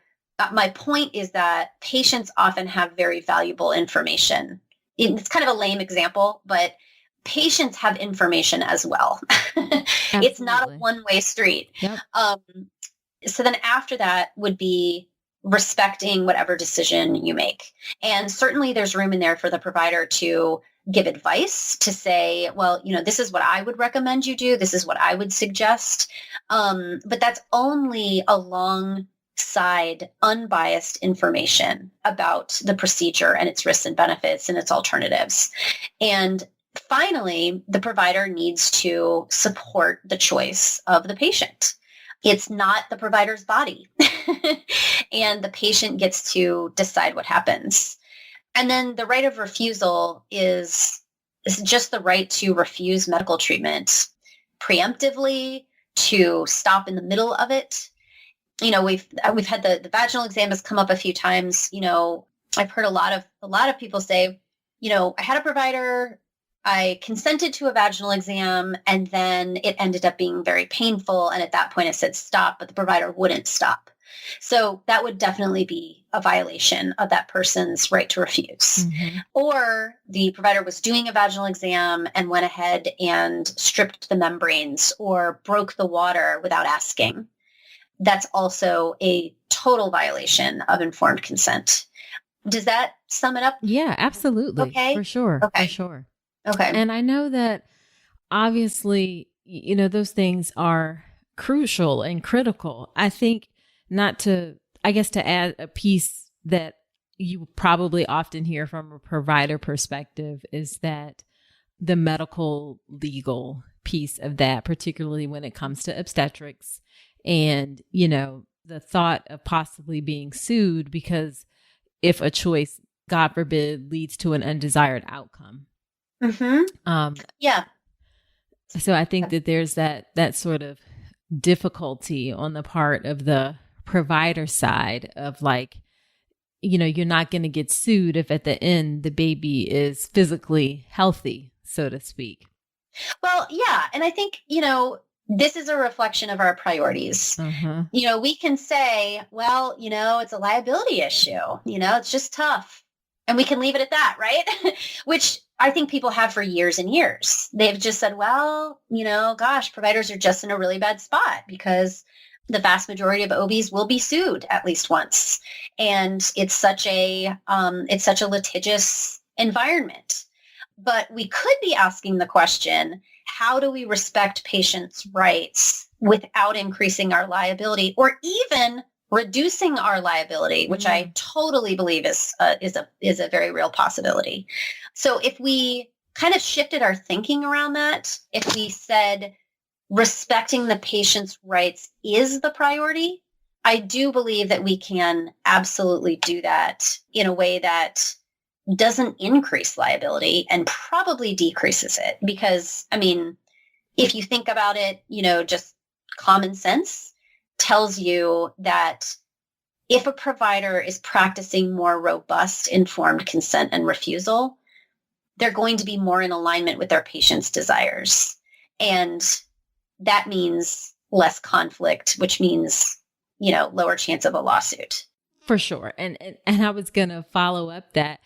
my point is that patients often have very valuable information. It's kind of a lame example, but patients have information as well. It's not a Absolutely. one-way street. Yep. So then after that would be respecting whatever decision you make. And certainly there's room in there for the provider to give advice, to say, well, this is what I would recommend you do. This is what I would suggest. But that's only alongside unbiased information about the procedure and its risks and benefits and its alternatives. And finally, the provider needs to support the choice of the patient. It's not the provider's body. And the patient gets to decide what happens. And then the right of refusal is just the right to refuse medical treatment preemptively, to stop in the middle of it. We've had the vaginal exam has come up a few times. I've heard a lot of people say, I had a provider, I consented to a vaginal exam, and then it ended up being very painful. And at that point it said stop, but the provider wouldn't stop. So that would definitely be a violation of that person's right to refuse. Mm-hmm. Or the provider was doing a vaginal exam and went ahead and stripped the membranes or broke the water without asking. That's also a total violation of informed consent. Does that sum it up? Yeah, absolutely. Okay. For sure. Okay. For sure. Okay. And I know that obviously, those things are crucial and critical. I think to add a piece that you probably often hear from a provider perspective is that the medical legal piece of that, particularly when it comes to obstetrics and, the thought of possibly being sued because if a choice, God forbid, leads to an undesired outcome. Mm-hmm. Yeah. So I think that there's that sort of difficulty on the part of the provider side of you're not going to get sued if at the end the baby is physically healthy, so to speak. Well, yeah. And I think, this is a reflection of our priorities. Mm-hmm. We can say, well, it's a liability issue, it's just tough. And we can leave it at that, right? Which I think people have for years and years. They've just said, well, gosh, providers are just in a really bad spot because the vast majority of OBs will be sued at least once. And it's such a litigious environment. But we could be asking the question, how do we respect patients' rights without increasing our liability or even reducing our liability, which I totally believe is a very real possibility. So if we kind of shifted our thinking around that, if we said respecting the patient's rights is the priority, I do believe that we can absolutely do that in a way that doesn't increase liability and probably decreases it. Because, if you think about it, just common sense tells you that if a provider is practicing more robust informed consent and refusal, they're going to be more in alignment with their patient's desires. And that means less conflict, which means, lower chance of a lawsuit. For sure. And I was going to follow up that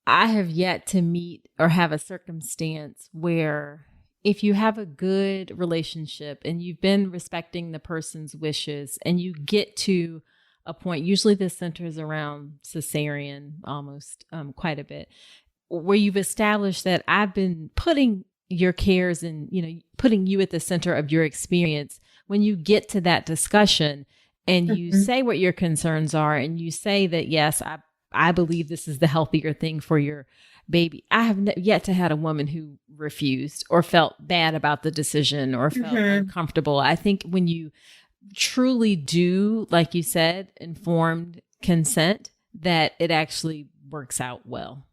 I have yet to meet or have a circumstance where if you have a good relationship and you've been respecting the person's wishes and you get to a point, usually this centers around cesarean almost quite a bit, where you've established that I've been putting your cares and, putting you at the center of your experience. When you get to that discussion and you say what your concerns are and you say that, yes, I believe this is the healthier thing for your baby. I have yet to had a woman who refused or felt bad about the decision or felt uncomfortable. I think when you truly do, like you said, informed consent, that it actually works out well.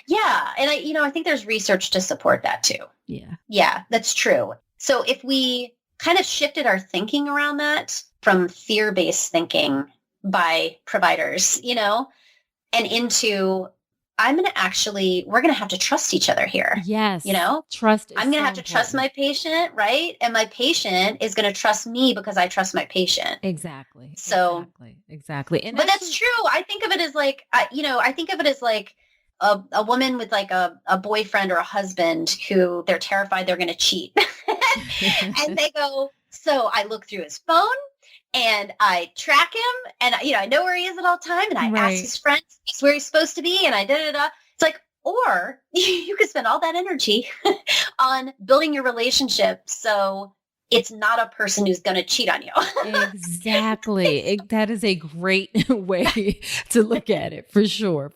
Yeah. And I think there's research to support that too. Yeah. Yeah, that's true. So if we kind of shifted our thinking around that from fear-based thinking by providers, and into, we're going to have to trust each other here. Yes. Trust is I'm going to so have to trust my patient, right? And my patient is going to trust me because I trust my patient. Exactly. So exactly. And but that's true. I think of it as like, I think of it as like a woman with like a boyfriend or a husband who they're terrified they're going to cheat. And they go, so I look through his phone and I track him and, I know where he is at all time. And I ask his friends where he's supposed to be. And I da-da-da. It's like, or you could spend all that energy on building your relationship. So it's not a person who's going to cheat on you. Exactly. That is a great way to look at it, for sure.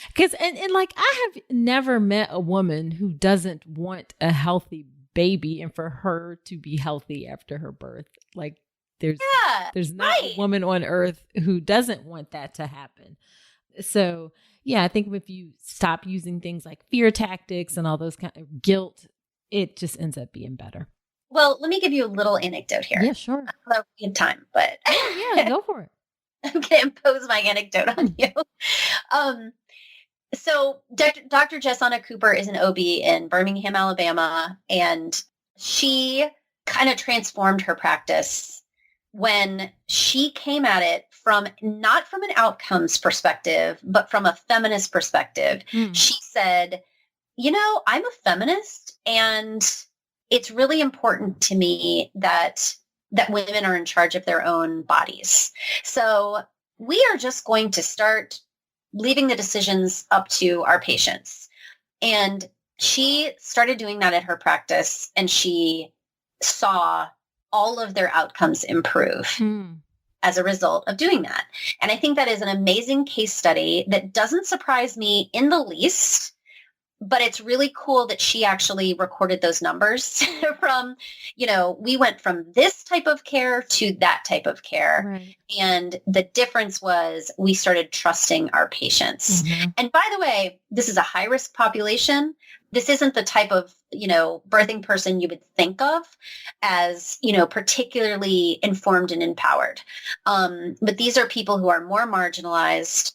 Because, and like, I have never met a woman who doesn't want a healthy baby and for her to be healthy after her birth. Like, there's not a woman on earth who doesn't want that to happen. So, yeah, I think if you stop using things like fear tactics and all those kind of guilt, it just ends up being better. Well, let me give you a little anecdote here. Yeah, sure. I don't know if we have time, but yeah, go for it. I'm going to impose my anecdote on you. So Dr. Jessana Cooper is an OB in Birmingham, Alabama, and she kind of transformed her practice when she came at it not from an outcomes perspective, but from a feminist perspective. She said, I'm a feminist, and it's really important to me that women are in charge of their own bodies. So we are just going to start leaving the decisions up to our patients. And she started doing that at her practice, and she saw all of their outcomes improve as a result of doing that. And I think that is an amazing case study that doesn't surprise me in the least. But it's really cool that she actually recorded those numbers from, we went from this type of care to that type of care. Right. And the difference was we started trusting our patients. Mm-hmm. And by the way, this is a high risk population. This isn't the type of, birthing person you would think of as, particularly informed and empowered. But these are people who are more marginalized,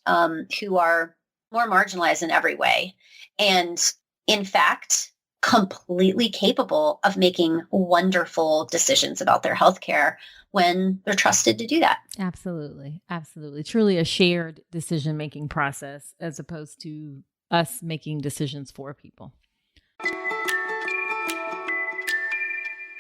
in every way. And in fact, completely capable of making wonderful decisions about their healthcare when they're trusted to do that. Absolutely. Truly a shared decision-making process as opposed to us making decisions for people.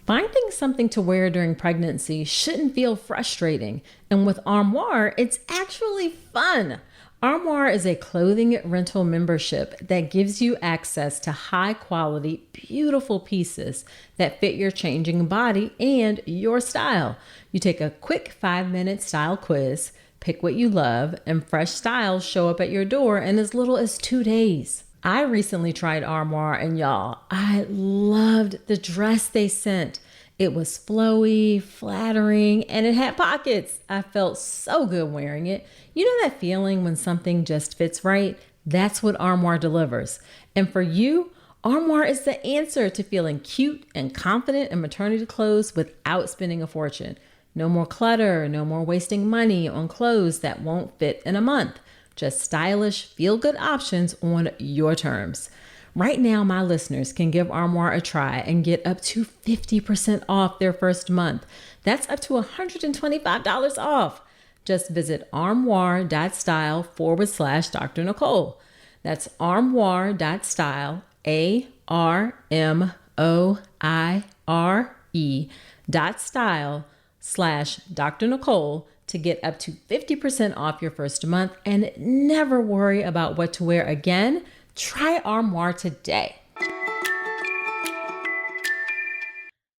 Finding something to wear during pregnancy shouldn't feel frustrating. And with Armoire, it's actually fun. Armoire is a clothing rental membership that gives you access to high quality, beautiful pieces that fit your changing body and your style. You take a quick 5-minute style quiz, pick what you love, and fresh styles show up at your door in as little as 2 days. I recently tried Armoire, and y'all, I loved the dress they sent. It was flowy, flattering, and it had pockets. I felt so good wearing it. You know that feeling when something just fits right? That's what Armoire delivers. And for you, Armoire is the answer to feeling cute and confident in maternity clothes without spending a fortune. No more clutter, no more wasting money on clothes that won't fit in a month. Just stylish, feel-good options on your terms. Right now, my listeners can give Armoire a try and get up to 50% off their first month. That's up to $125 off. Just visit armoire.style/Dr. Nicole. That's armoire.style, ARMOIRE.style/Dr. Nicole to get up to 50% off your first month and never worry about what to wear again. Try Armoire today.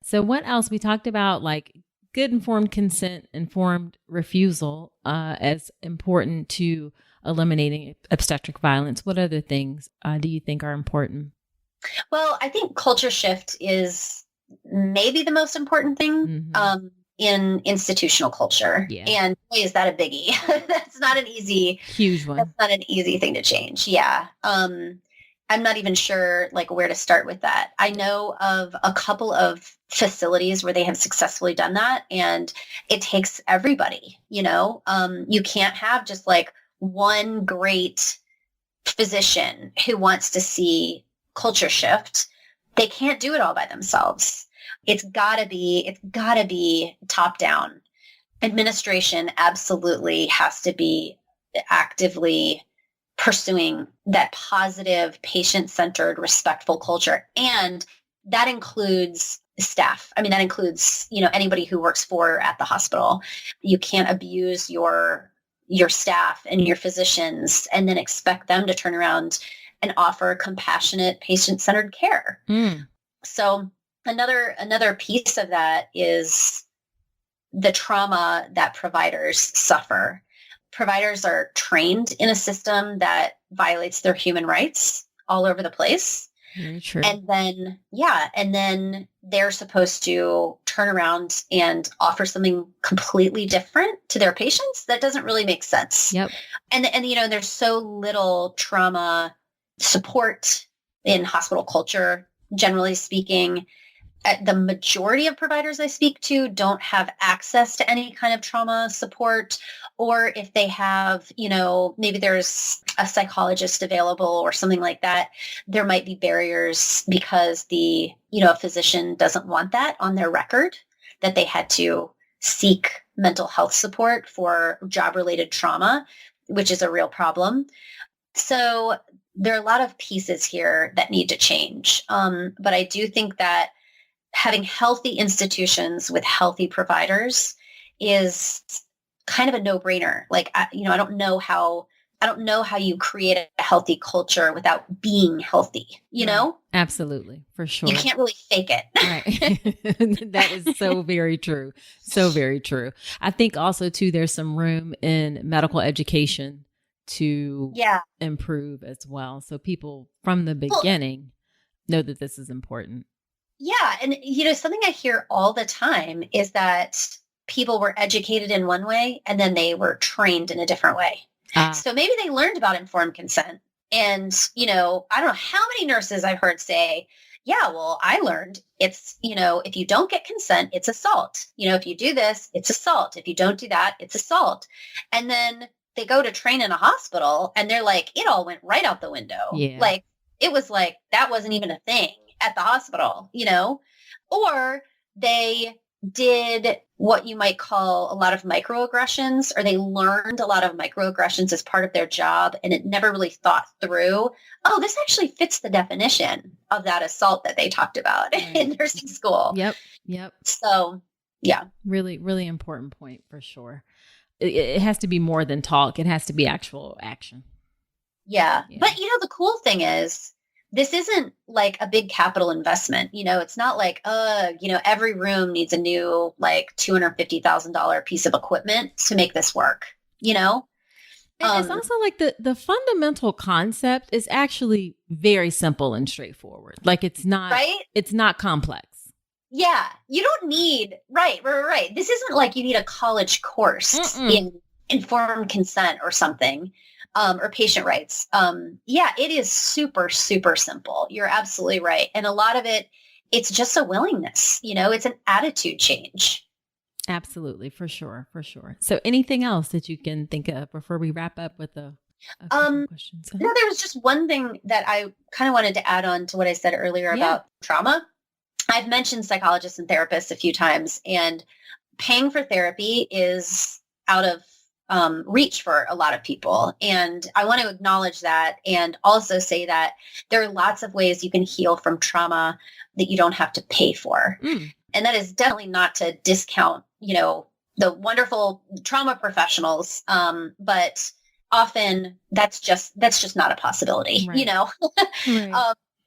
So what else? We talked about like good informed consent, informed refusal as important to eliminating obstetric violence. What other things do you think are important? Well, I think culture shift is maybe the most important thing in institutional culture. Yeah. And boy, is that a biggie. That's not an huge one. That's not an easy thing to change. Yeah. I'm not even sure like where to start with that. I know of a couple of facilities where they have successfully done that, and it takes everybody, you can't have just like one great physician who wants to see culture shift, they can't do it all by themselves. It's gotta be top down. Administration absolutely has to be actively pursuing that positive, patient-centered, respectful culture. And that includes staff. I mean, that includes, anybody who works for or at the hospital. You can't abuse your staff and your physicians and then expect them to turn around and offer compassionate, patient-centered care. So another piece of that is the trauma that providers suffer. Providers are trained in a system that violates their human rights all over the place. Very true. And then they're supposed to turn around and offer something completely different to their patients. That doesn't really make sense. Yep. And there's so little trauma support in hospital culture, generally speaking. The majority of providers I speak to don't have access to any kind of trauma support, or if they have, maybe there's a psychologist available or something like that, there might be barriers because a physician doesn't want that on their record, that they had to seek mental health support for job-related trauma, which is a real problem. So there are a lot of pieces here that need to change. But I do think that having healthy institutions with healthy providers is kind of a no-brainer. Like, I don't know how you create a healthy culture without being healthy, Right. Absolutely. For sure. You can't really fake it. Right. That is so very true. So very true. I think also too, there's some room in medical education to improve as well. So people from the beginning know that this is important. Yeah. And, something I hear all the time is that people were educated in one way and then they were trained in a different way. So maybe they learned about informed consent. And, I don't know how many nurses I've heard say, yeah, well, I learned it's, if you don't get consent, it's assault. If you do this, it's assault. If you don't do that, it's assault. And then they go to train in a hospital and they're like, it all went right out the window. Yeah. Like, it was like, that wasn't even a thing at the hospital, or they did what you might call a lot of microaggressions, or they learned a lot of microaggressions as part of their job, and it never really thought through, oh, this actually fits the definition of that assault that they talked about in nursing school. Yep. So, yeah. Really, really important point for sure. It has to be more than talk. It has to be actual action. Yeah. But, the cool thing is, this isn't like a big capital investment. It's not like, every room needs a new, like $250,000 piece of equipment to make this work, And it's also like the fundamental concept is actually very simple and straightforward. Like it's not complex. Yeah. You don't need, right. This isn't like you need a college course in informed consent or something. Or patient rights. It is super, super simple. You're absolutely right. And a lot of it, it's just a willingness, it's an attitude change. Absolutely. For sure. So anything else that you can think of before we wrap up with a couple questions? No, there was just one thing that I kind of wanted to add on to what I said earlier about trauma. I've mentioned psychologists and therapists a few times, and paying for therapy is out of reach for a lot of people. And I want to acknowledge that and also say that there are lots of ways you can heal from trauma that you don't have to pay for. And that is definitely not to discount, the wonderful trauma professionals. But often that's just not a possibility, Right.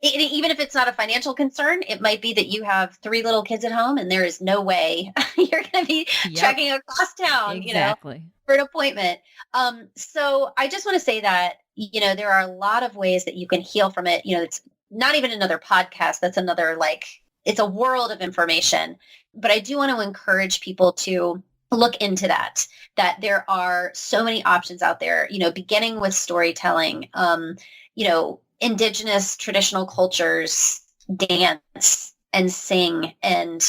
Even if it's not a financial concern, it might be that you have 3 little kids at home and there is no way you're going to be trekking across town, exactly. For an appointment. So I just want to say that, there are a lot of ways that you can heal from it. It's not even another podcast. That's another, it's a world of information. But I do want to encourage people to look into that there are so many options out there, beginning with storytelling, Indigenous traditional cultures, dance, and sing and,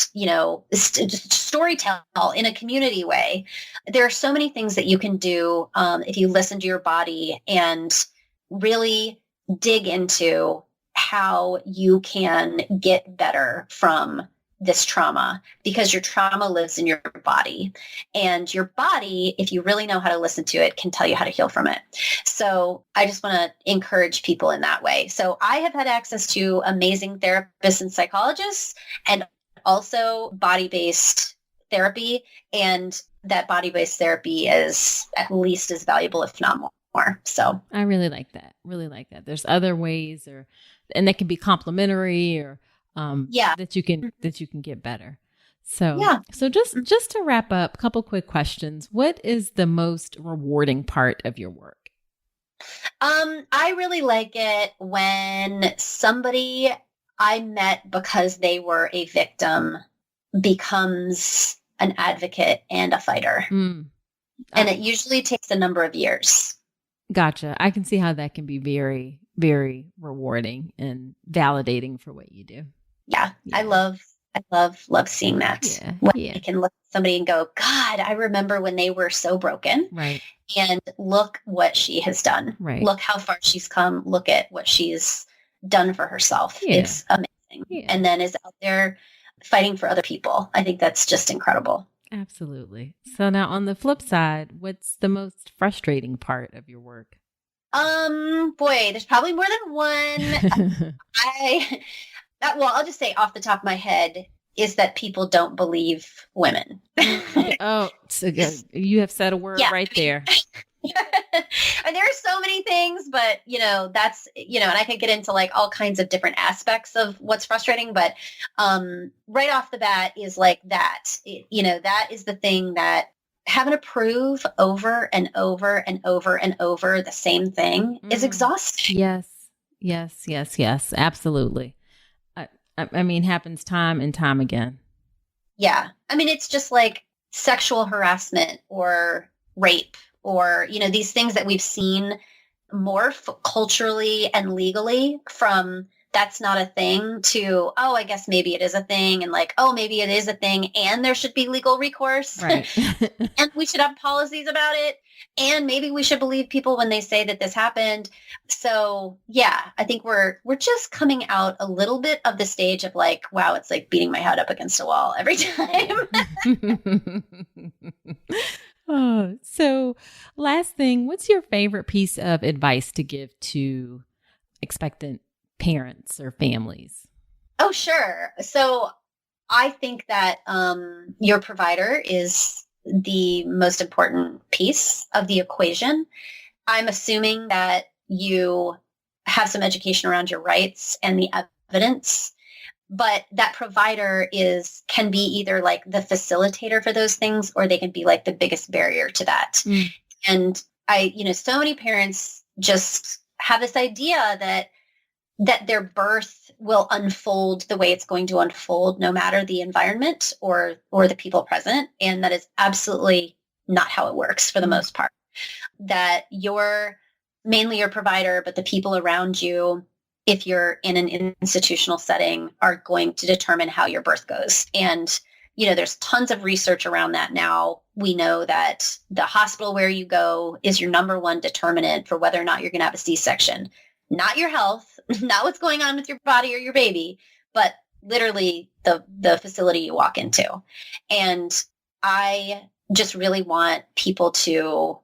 story tell in a community way. There are so many things that you can do if you listen to your body and really dig into how you can get better from this trauma, because your trauma lives in your body, and your body, if you really know how to listen to it, can tell you how to heal from it. So I just want to encourage people in that way. So I have had access to amazing therapists and psychologists, and also body-based therapy. And that body-based therapy is at least as valuable, if not more. So I really like that. Really like that. There's other ways, and they can be complementary, or that you can get better. So just to wrap up, a couple quick questions. What is the most rewarding part of your work? I really like it when somebody I met because they were a victim becomes an advocate and a fighter. And it usually takes a number of years. Gotcha. I can see how that can be very, very rewarding and validating for what you do. Yeah. I love seeing that. I can look at somebody and go, God, I remember when they were so broken. Right. And look what she has done. Right. Look how far she's come. Look at what she's done for herself. Yeah. It's amazing. Yeah. And then is out there fighting for other people. I think that's just incredible. Absolutely. So now on the flip side, what's the most frustrating part of your work? Boy, there's probably more than one. I'll just say off the top of my head is that people don't believe women. Oh, so you have said a word right there. And there are so many things, but that's, and I could get into like all kinds of different aspects of what's frustrating, but right off the bat is like that, that is the thing that having to prove over and over and over and over the same thing is exhausting. Yes. Absolutely. I mean, happens time and time again. Yeah. I mean, it's just like sexual harassment or rape or, these things that we've seen morph culturally and legally from that's not a thing to, oh, I guess maybe it is a thing. And like, oh, maybe it is a thing. And there should be legal recourse. Right. And we should have policies about it. And maybe we should believe people when they say that this happened. So yeah, I think we're just coming out a little bit of the stage of like, wow, it's like beating my head up against a wall every time. Oh, so last thing, what's your favorite piece of advice to give to expectant parents or families? Oh, sure. So I think that your provider is the most important piece of the equation. I'm assuming that you have some education around your rights and the evidence, but that provider can be either like the facilitator for those things, or they can be like the biggest barrier to that. And so many parents just have this idea that their birth will unfold the way it's going to unfold, no matter the environment or the people present. And that is absolutely not how it works for the most part. That you're mainly your provider, but the people around you, if you're in an institutional setting, are going to determine how your birth goes. And, there's tons of research around that now. We know that the hospital where you go is your number one determinant for whether or not you're going to have a C-section. Not your health, not what's going on with your body or your baby, but literally the facility you walk into. And I just really want people to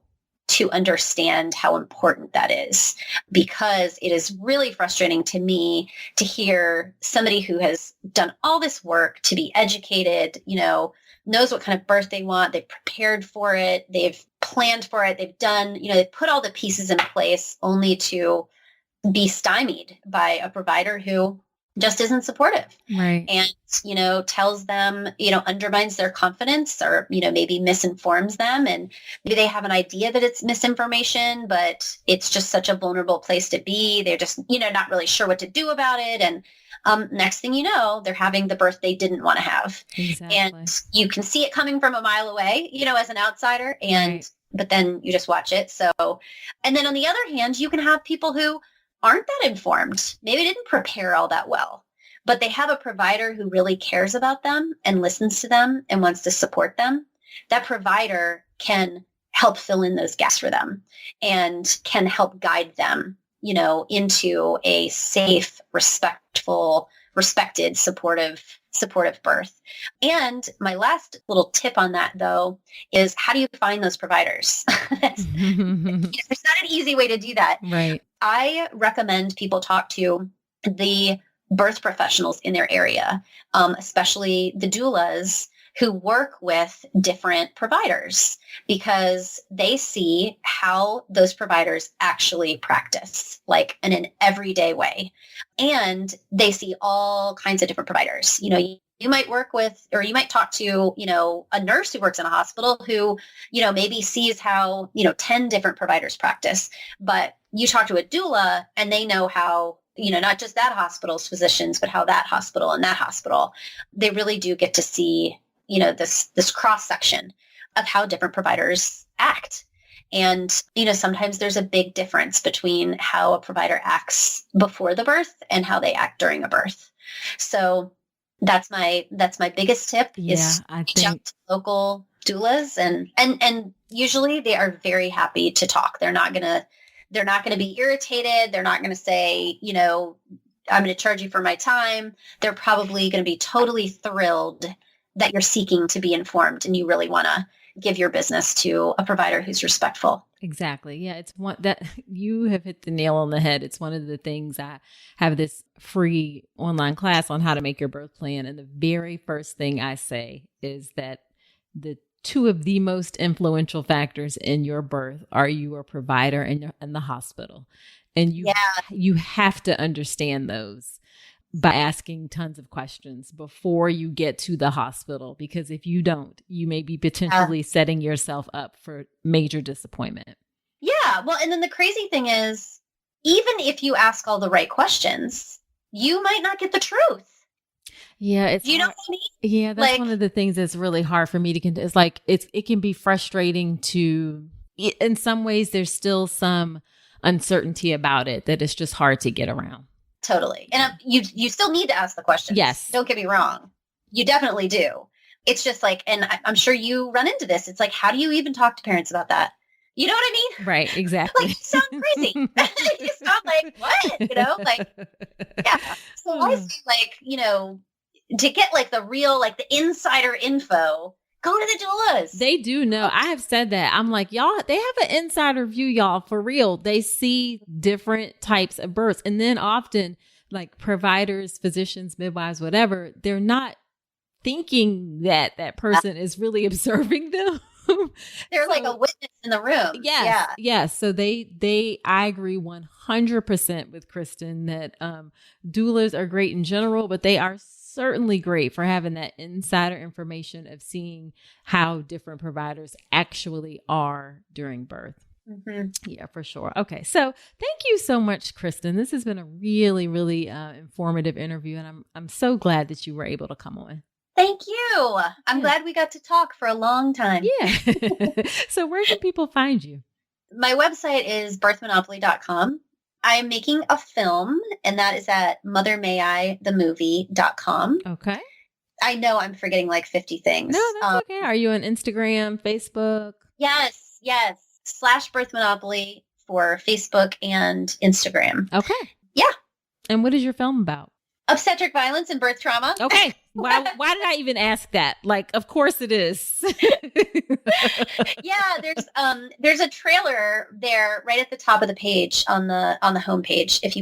understand how important that is, because it is really frustrating to me to hear somebody who has done all this work to be educated, knows what kind of birth they want, they've prepared for it, they've planned for it, they've done, they've put all the pieces in place, only to be stymied by a provider who just isn't supportive. Right. And, tells them, undermines their confidence, or, maybe misinforms them. And maybe they have an idea that it's misinformation, but it's just such a vulnerable place to be. They're just, not really sure what to do about it. And next thing you know, they're having the birth they didn't want to have. Exactly. And you can see it coming from a mile away, as an outsider. And, but then you just watch it. So, and then on the other hand, you can have people who aren't that informed, maybe didn't prepare all that well, but they have a provider who really cares about them and listens to them and wants to support them, that provider can help fill in those gaps for them and can help guide them, into a safe, respectful, respected, supportive birth. And my last little tip on that, though, is how do you find those providers? There's not an easy way to do that. Right. I recommend people talk to the birth professionals in their area, especially the doulas who work with different providers, because they see how those providers actually practice, like in an everyday way. And they see all kinds of different providers. You might work with, or you might talk to, a nurse who works in a hospital who, maybe sees how, 10 different providers practice. But you talk to a doula and they know how, not just that hospital's physicians, but how that hospital and that hospital, they really do get to see, this cross section of how different providers act. And, sometimes there's a big difference between how a provider acts before the birth and how they act during a birth. So that's my biggest tip is reach out to local doulas and usually they are very happy to talk. They're not going to be irritated. They're not going to say, I'm going to charge you for my time. They're probably going to be totally thrilled that you're seeking to be informed and you really want to give your business to a provider who's respectful. Exactly. Yeah. It's one that you have hit the nail on the head. It's one of the things. I have this free online class on how to make your birth plan. And the very first thing I say is that the two of the most influential factors in your birth are your provider and the hospital. And you have to understand those by asking tons of questions before you get to the hospital, because if you don't, you may be potentially setting yourself up for major disappointment. Yeah. Well, and then the crazy thing is, even if you ask all the right questions, you might not get the truth. Yeah. Do you know what I mean? Yeah. That's one of the things that's really hard for me to, it's like, it can be frustrating to, in some ways, there's still some uncertainty about it that it's just hard to get around. Totally. And you still need to ask the questions. Yes. Don't get me wrong. You definitely do. It's just like, and I'm sure you run into this. It's like, how do you even talk to parents about that? You know what I mean? Right. Exactly. Like, you sound crazy. You sound like, what? Yeah. So I say, to get the real, the insider info, go to the doulas. They do know. I have said that. I'm like, y'all, they have an insider view, y'all, for real. They see different types of births. And then often providers, physicians, midwives, whatever, they're not thinking that that person is really observing them. They're like a witness in the room. Yes. Yeah. Yes. So I agree 100% with Cristen that doulas are great in general, but they are certainly great for having that insider information of seeing how different providers actually are during birth. Mm-hmm. Yeah, for sure. Okay. So thank you so much, Cristen. This has been a really, really informative interview, and I'm so glad that you were able to come on. Thank you. I'm glad we got to talk for a long time. Yeah. So where can people find you? My website is birthmonopoly.com. I'm making a film, and that is at mothermayIthemovie.com. Okay. I know I'm forgetting 50 things. No, that's okay. Are you on Instagram, Facebook? Yes. /birthmonopoly for Facebook and Instagram. Okay. Yeah. And what is your film about? Obstetric violence and birth trauma. Okay. Why did I even ask that? Of course it is. Yeah, there's a trailer there right at the top of the page on the homepage if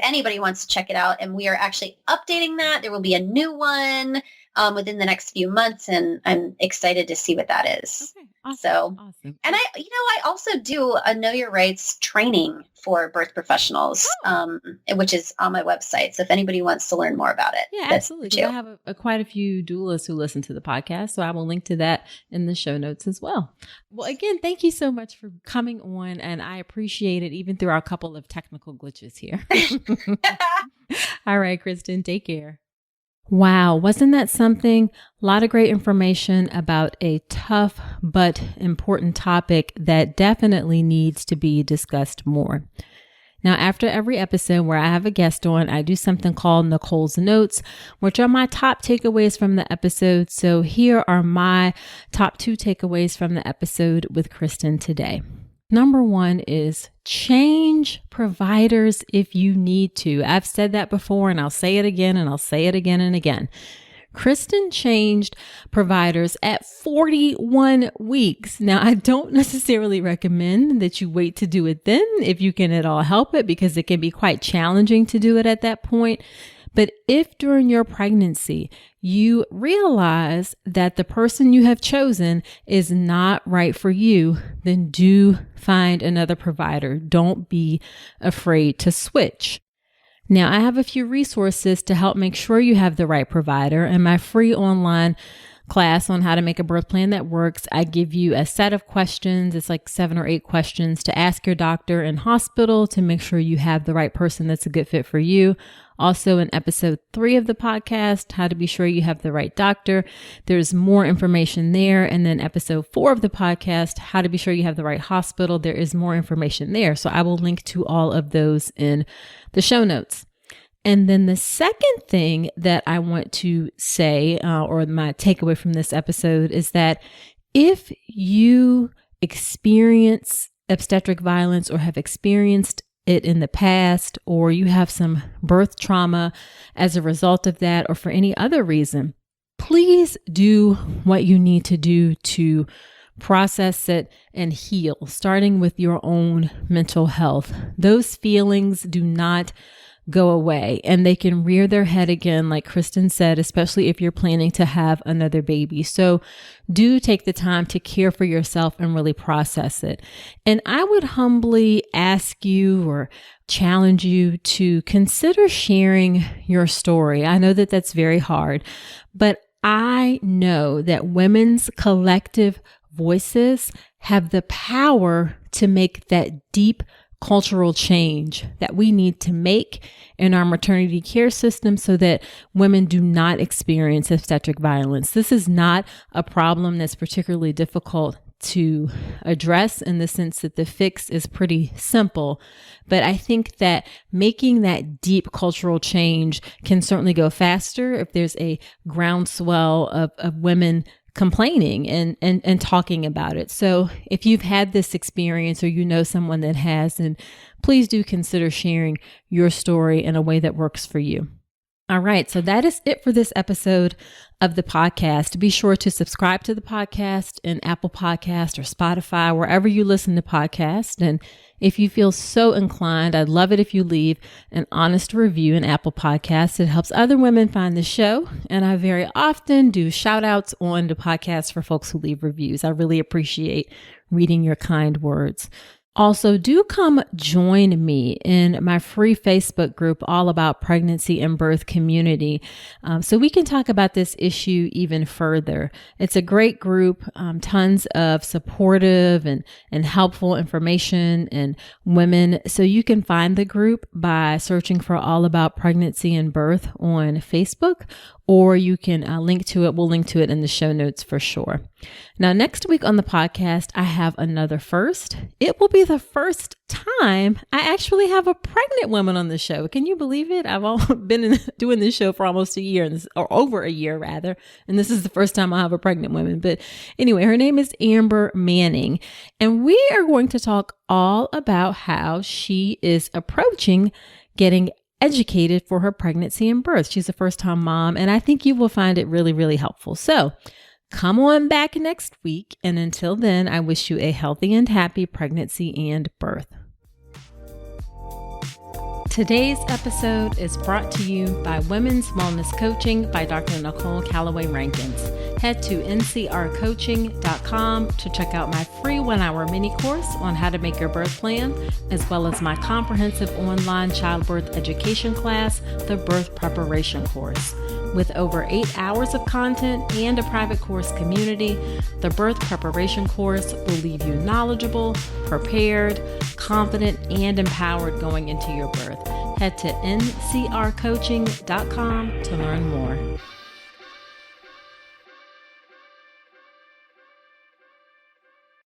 anybody wants to check it out. And we are actually updating that. There will be a new one within the next few months, and I'm excited to see what that is. Okay, awesome. Awesome. And I also do a Know Your Rights training for birth professionals, which is on my website. So if anybody wants to learn more about it. Yeah, absolutely. I have quite a few doulas who listen to the podcast, so I will link to that in the show notes as well. Well, again, thank you so much for coming on, and I appreciate it even through our couple of technical glitches here. All right, Cristen, take care. Wow, wasn't that something? A lot of great information about a tough but important topic that definitely needs to be discussed more. Now, after every episode where I have a guest on, I do something called Nicole's Notes, which are my top takeaways from the episode. So here are my top 2 takeaways from the episode with Cristen today. Number 1 is change providers if you need to. I've said that before and I'll say it again and I'll say it again and again. Cristen changed providers at 41 weeks. Now, I don't necessarily recommend that you wait to do it then if you can at all help it, because it can be quite challenging to do it at that point. But if during your pregnancy you realize that the person you have chosen is not right for you, then do find another provider. Don't be afraid to switch. Now, I have a few resources to help make sure you have the right provider. In my free online class on how to make a birth plan that works, I give you a set of questions. It's like 7 or 8 questions to ask your doctor and hospital to make sure you have the right person that's a good fit for you. Also, in episode 3 of the podcast, how to be sure you have the right doctor, there's more information there. And then episode 4 of the podcast, how to be sure you have the right hospital, there is more information there. So I will link to all of those in the show notes. And then the second thing that I want to say, or my takeaway from this episode, is that if you experience obstetric violence or have experienced it in the past, or you have some birth trauma as a result of that, or for any other reason, please do what you need to do to process it and heal, starting with your own mental health. Those feelings do not go away, and they can rear their head again, like Cristen said, especially if you're planning to have another baby. So do take the time to care for yourself and really process it. And I would humbly ask you or challenge you to consider sharing your story. I know that that's very hard, but I know that women's collective voices have the power to make that deep cultural change that we need to make in our maternity care system so that women do not experience obstetric violence. This is not a problem that's particularly difficult to address in the sense that the fix is pretty simple. But I think that making that deep cultural change can certainly go faster if there's a groundswell of women complaining and talking about it. So if you've had this experience or you know someone that has, then please do consider sharing your story in a way that works for you. All right. So that is it for this episode of the podcast. Be sure to subscribe to the podcast in Apple Podcast or Spotify, wherever you listen to podcasts. And if you feel so inclined, I'd love it if you leave an honest review in Apple Podcasts. It helps other women find the show. And I very often do shout outs on the podcast for folks who leave reviews. I really appreciate reading your kind words. Also, do come join me in my free Facebook group all about pregnancy and birth community so we can talk about this issue even further. It's a great group, tons of supportive and helpful information and women. So you can find the group by searching for All About Pregnancy and Birth on Facebook, or you can link to it. We'll link to it in the show notes for sure. Now, next week on the podcast, I have another first. It will be the first time I actually have a pregnant woman on the show. Can you believe it? I've been doing this show for almost a year, or over a year rather, and this is the first time I have a pregnant woman. But anyway, her name is Amber Manning, and we are going to talk all about how she is approaching getting educated for her pregnancy and birth. She's a first-time mom, and I think you will find it really, really helpful. So come on back next week. And until then, I wish you a healthy and happy pregnancy and birth. Today's episode is brought to you by Women's Wellness Coaching by Dr. Nicole Calloway Rankins. Head to ncrcoaching.com to check out my free 1-hour mini course on how to make your birth plan, as well as my comprehensive online childbirth education class, the Birth Preparation Course. With over 8 hours of content and a private course community, the Birth Preparation Course will leave you knowledgeable, prepared, confident, and empowered going into your birth. Head to ncrcoaching.com to learn more.